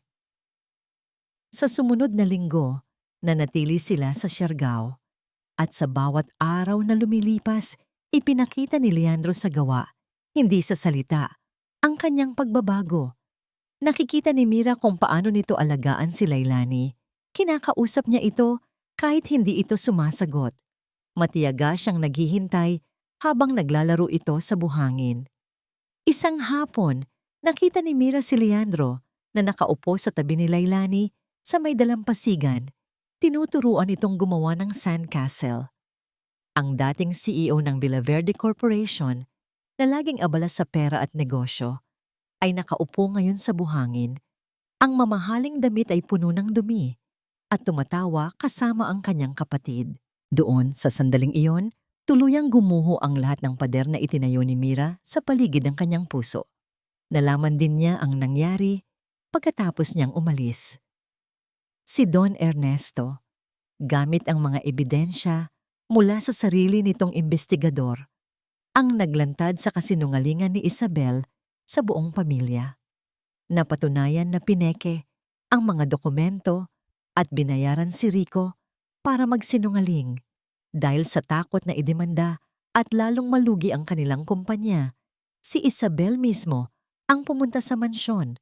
Sa sumunod na linggo, nanatili sila sa Siargao at sa bawat araw na lumilipas, ipinakita ni Leandro sa gawa, hindi sa salita, ang kanyang pagbabago. Nakikita ni Mira kung paano nito alagaan si Lailani. Kinakausap niya ito kahit hindi ito sumasagot. Matiyaga siyang naghihintay habang naglalaro ito sa buhangin. Isang hapon, nakita ni Mira si Leandro na nakaupo sa tabi ni Lailani sa may dalampasigan. Tinuturuan itong gumawa ng sandcastle. Ang dating CEO ng Villaverde Corporation na laging abala sa pera at negosyo ay nakaupo ngayon sa buhangin. Ang mamahaling damit ay puno ng dumi at tumatawa kasama ang kanyang kapatid. Doon sa sandaling iyon, tuluyang gumuho ang lahat ng pader na itinayo ni Mira sa paligid ng kanyang puso. Nalaman din niya ang nangyari pagkatapos niyang umalis. Si Don Ernesto, gamit ang mga ebidensya mula sa sarili nitong investigador, ang naglantad sa kasinungalingan ni Isabel sa buong pamilya. Napatunayan na pineke ang mga dokumento at binayaran si Rico para magsinungaling dahil sa takot na idemanda at lalong malugi ang kanilang kumpanya. Si Isabel mismo ang pumunta sa mansyon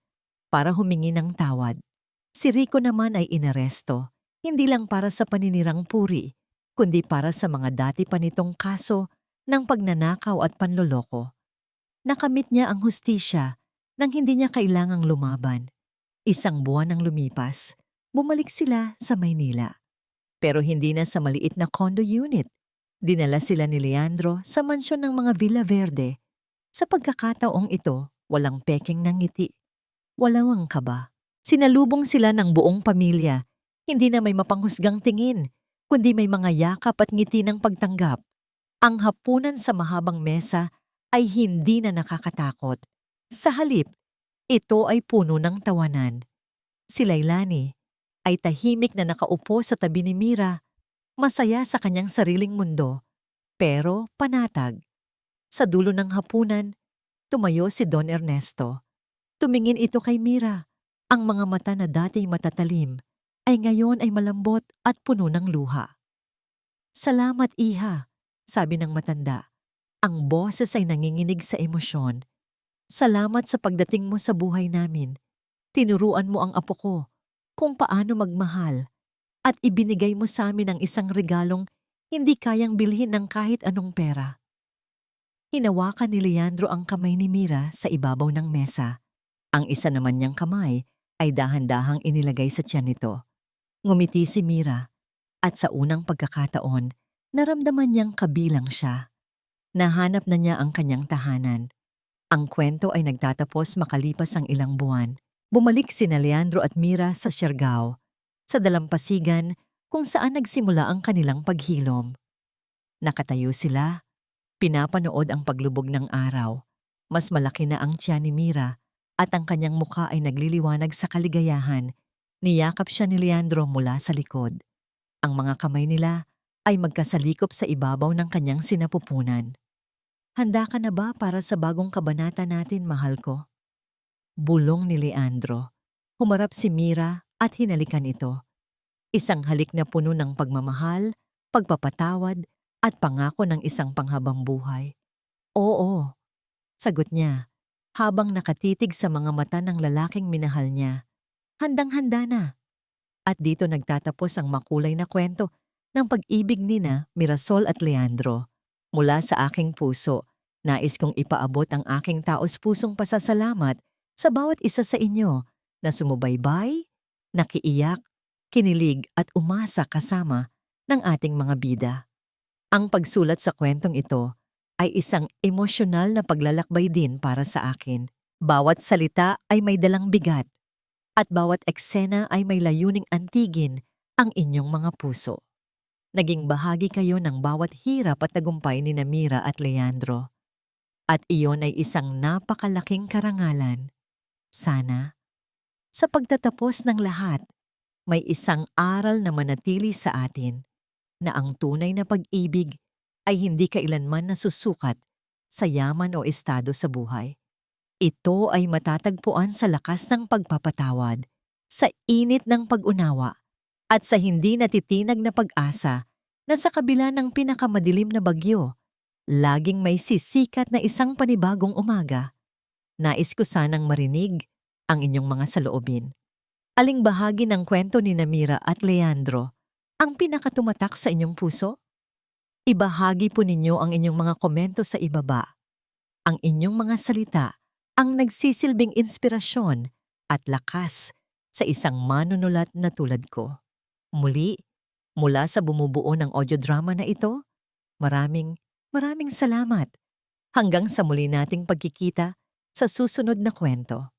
para humingi ng tawad. Si Rico naman ay inaresto, hindi lang para sa paninirang puri, kundi para sa mga dati pa nitong kaso ng pagnanakaw at panloloko. Nakamit niya ang hustisya nang hindi niya kailangang lumaban. Isang buwan ang lumipas, bumalik sila sa Maynila. Pero hindi na sa maliit na condo unit. Dinala sila ni Leandro sa mansyon ng mga Villaverde. Sa pagkakataong ito, walang peking ng ngiti. Walang kaba. Sinalubong sila ng buong pamilya. Hindi na may mapanghusgang tingin, kundi may mga yakap at ngiti ng pagtanggap. Ang hapunan sa mahabang mesa ay hindi na nakakatakot. Sa halip, ito ay puno ng tawanan. Si Lailani ay tahimik na nakaupo sa tabi ni Mira, masaya sa kanyang sariling mundo, pero panatag. Sa dulo ng hapunan, tumayo si Don Ernesto. Tumingin ito kay Mira. Ang mga mata na dati matatalim ay ngayon ay malambot at puno ng luha. Salamat, Iha, sabi ng matanda. Ang boses ay nanginginig sa emosyon. Salamat sa pagdating mo sa buhay namin. Tinuruan mo ang apo ko kung paano magmahal at ibinigay mo sa amin ang isang regalong hindi kayang bilhin ng kahit anong pera. Hinawakan ni Leandro ang kamay ni Mira sa ibabaw ng mesa. Ang isa naman niyang kamay ay dahan-dahang inilagay sa tiyan nito. Ngumiti si Mira at sa unang pagkakataon, naramdaman niyang kabilang siya. Nahanap na niya ang kanyang tahanan. Ang kwento ay nagtatapos makalipas ang ilang buwan. Bumalik sina Leandro at Mira sa Siargao, sa dalampasigan kung saan nagsimula ang kanilang paghilom. Nakatayo sila, pinapanood ang paglubog ng araw. Mas malaki na ang tiyan ni Mira at ang kanyang mukha ay nagliliwanag sa kaligayahan. Niyakap siya ni Leandro mula sa likod. Ang mga kamay nila ay magkasalikop sa ibabaw ng kanyang sinapupunan. Handa ka na ba para sa bagong kabanata natin, mahal ko? Bulong ni Leandro. Humarap si Mira at hinalikan ito. Isang halik na puno ng pagmamahal, pagpapatawad at pangako ng isang panghabang buhay. Oo, sagot niya, habang nakatitig sa mga mata ng lalaking minahal niya. Handang-handa na. At dito nagtatapos ang makulay na kwento ng pag-ibig nina Mirasol at Leandro. Mula sa aking puso, nais kong ipaabot ang aking taos-pusong pasasalamat sa bawat isa sa inyo na sumubaybay, nakiiyak, kinilig at umasa kasama ng ating mga bida. Ang pagsulat sa kwentong ito ay isang emosyonal na paglalakbay din para sa akin. Bawat salita ay may dalang bigat. At bawat eksena ay may layuning antigin ang inyong mga puso. Naging bahagi kayo ng bawat hirap at tagumpay ni Mira at Leandro. At iyon ay isang napakalaking karangalan. Sana, sa pagtatapos ng lahat, may isang aral na manatili sa atin na ang tunay na pag-ibig ay hindi kailanman nasusukat sa yaman o estado sa buhay. Ito ay matatagpuan sa lakas ng pagpapatawad, sa init ng pag-unawa, at sa hindi natitinag na pag-asa na sa kabila ng pinakamadilim na bagyo, laging may sisikat na isang panibagong umaga. Nais ko sanang marinig ang inyong mga saloobin. Aling bahagi ng kwento ni Mira at Leandro ang pinakatumatak sa inyong puso? Ibahagi po ninyo ang inyong mga komento sa ibaba. Ang inyong mga salita ang nagsisilbing inspirasyon at lakas sa isang manunulat na tulad ko. Muli, mula sa bumubuo ng audio drama na ito, maraming salamat. Hanggang sa muli nating pagkikita sa susunod na kwento.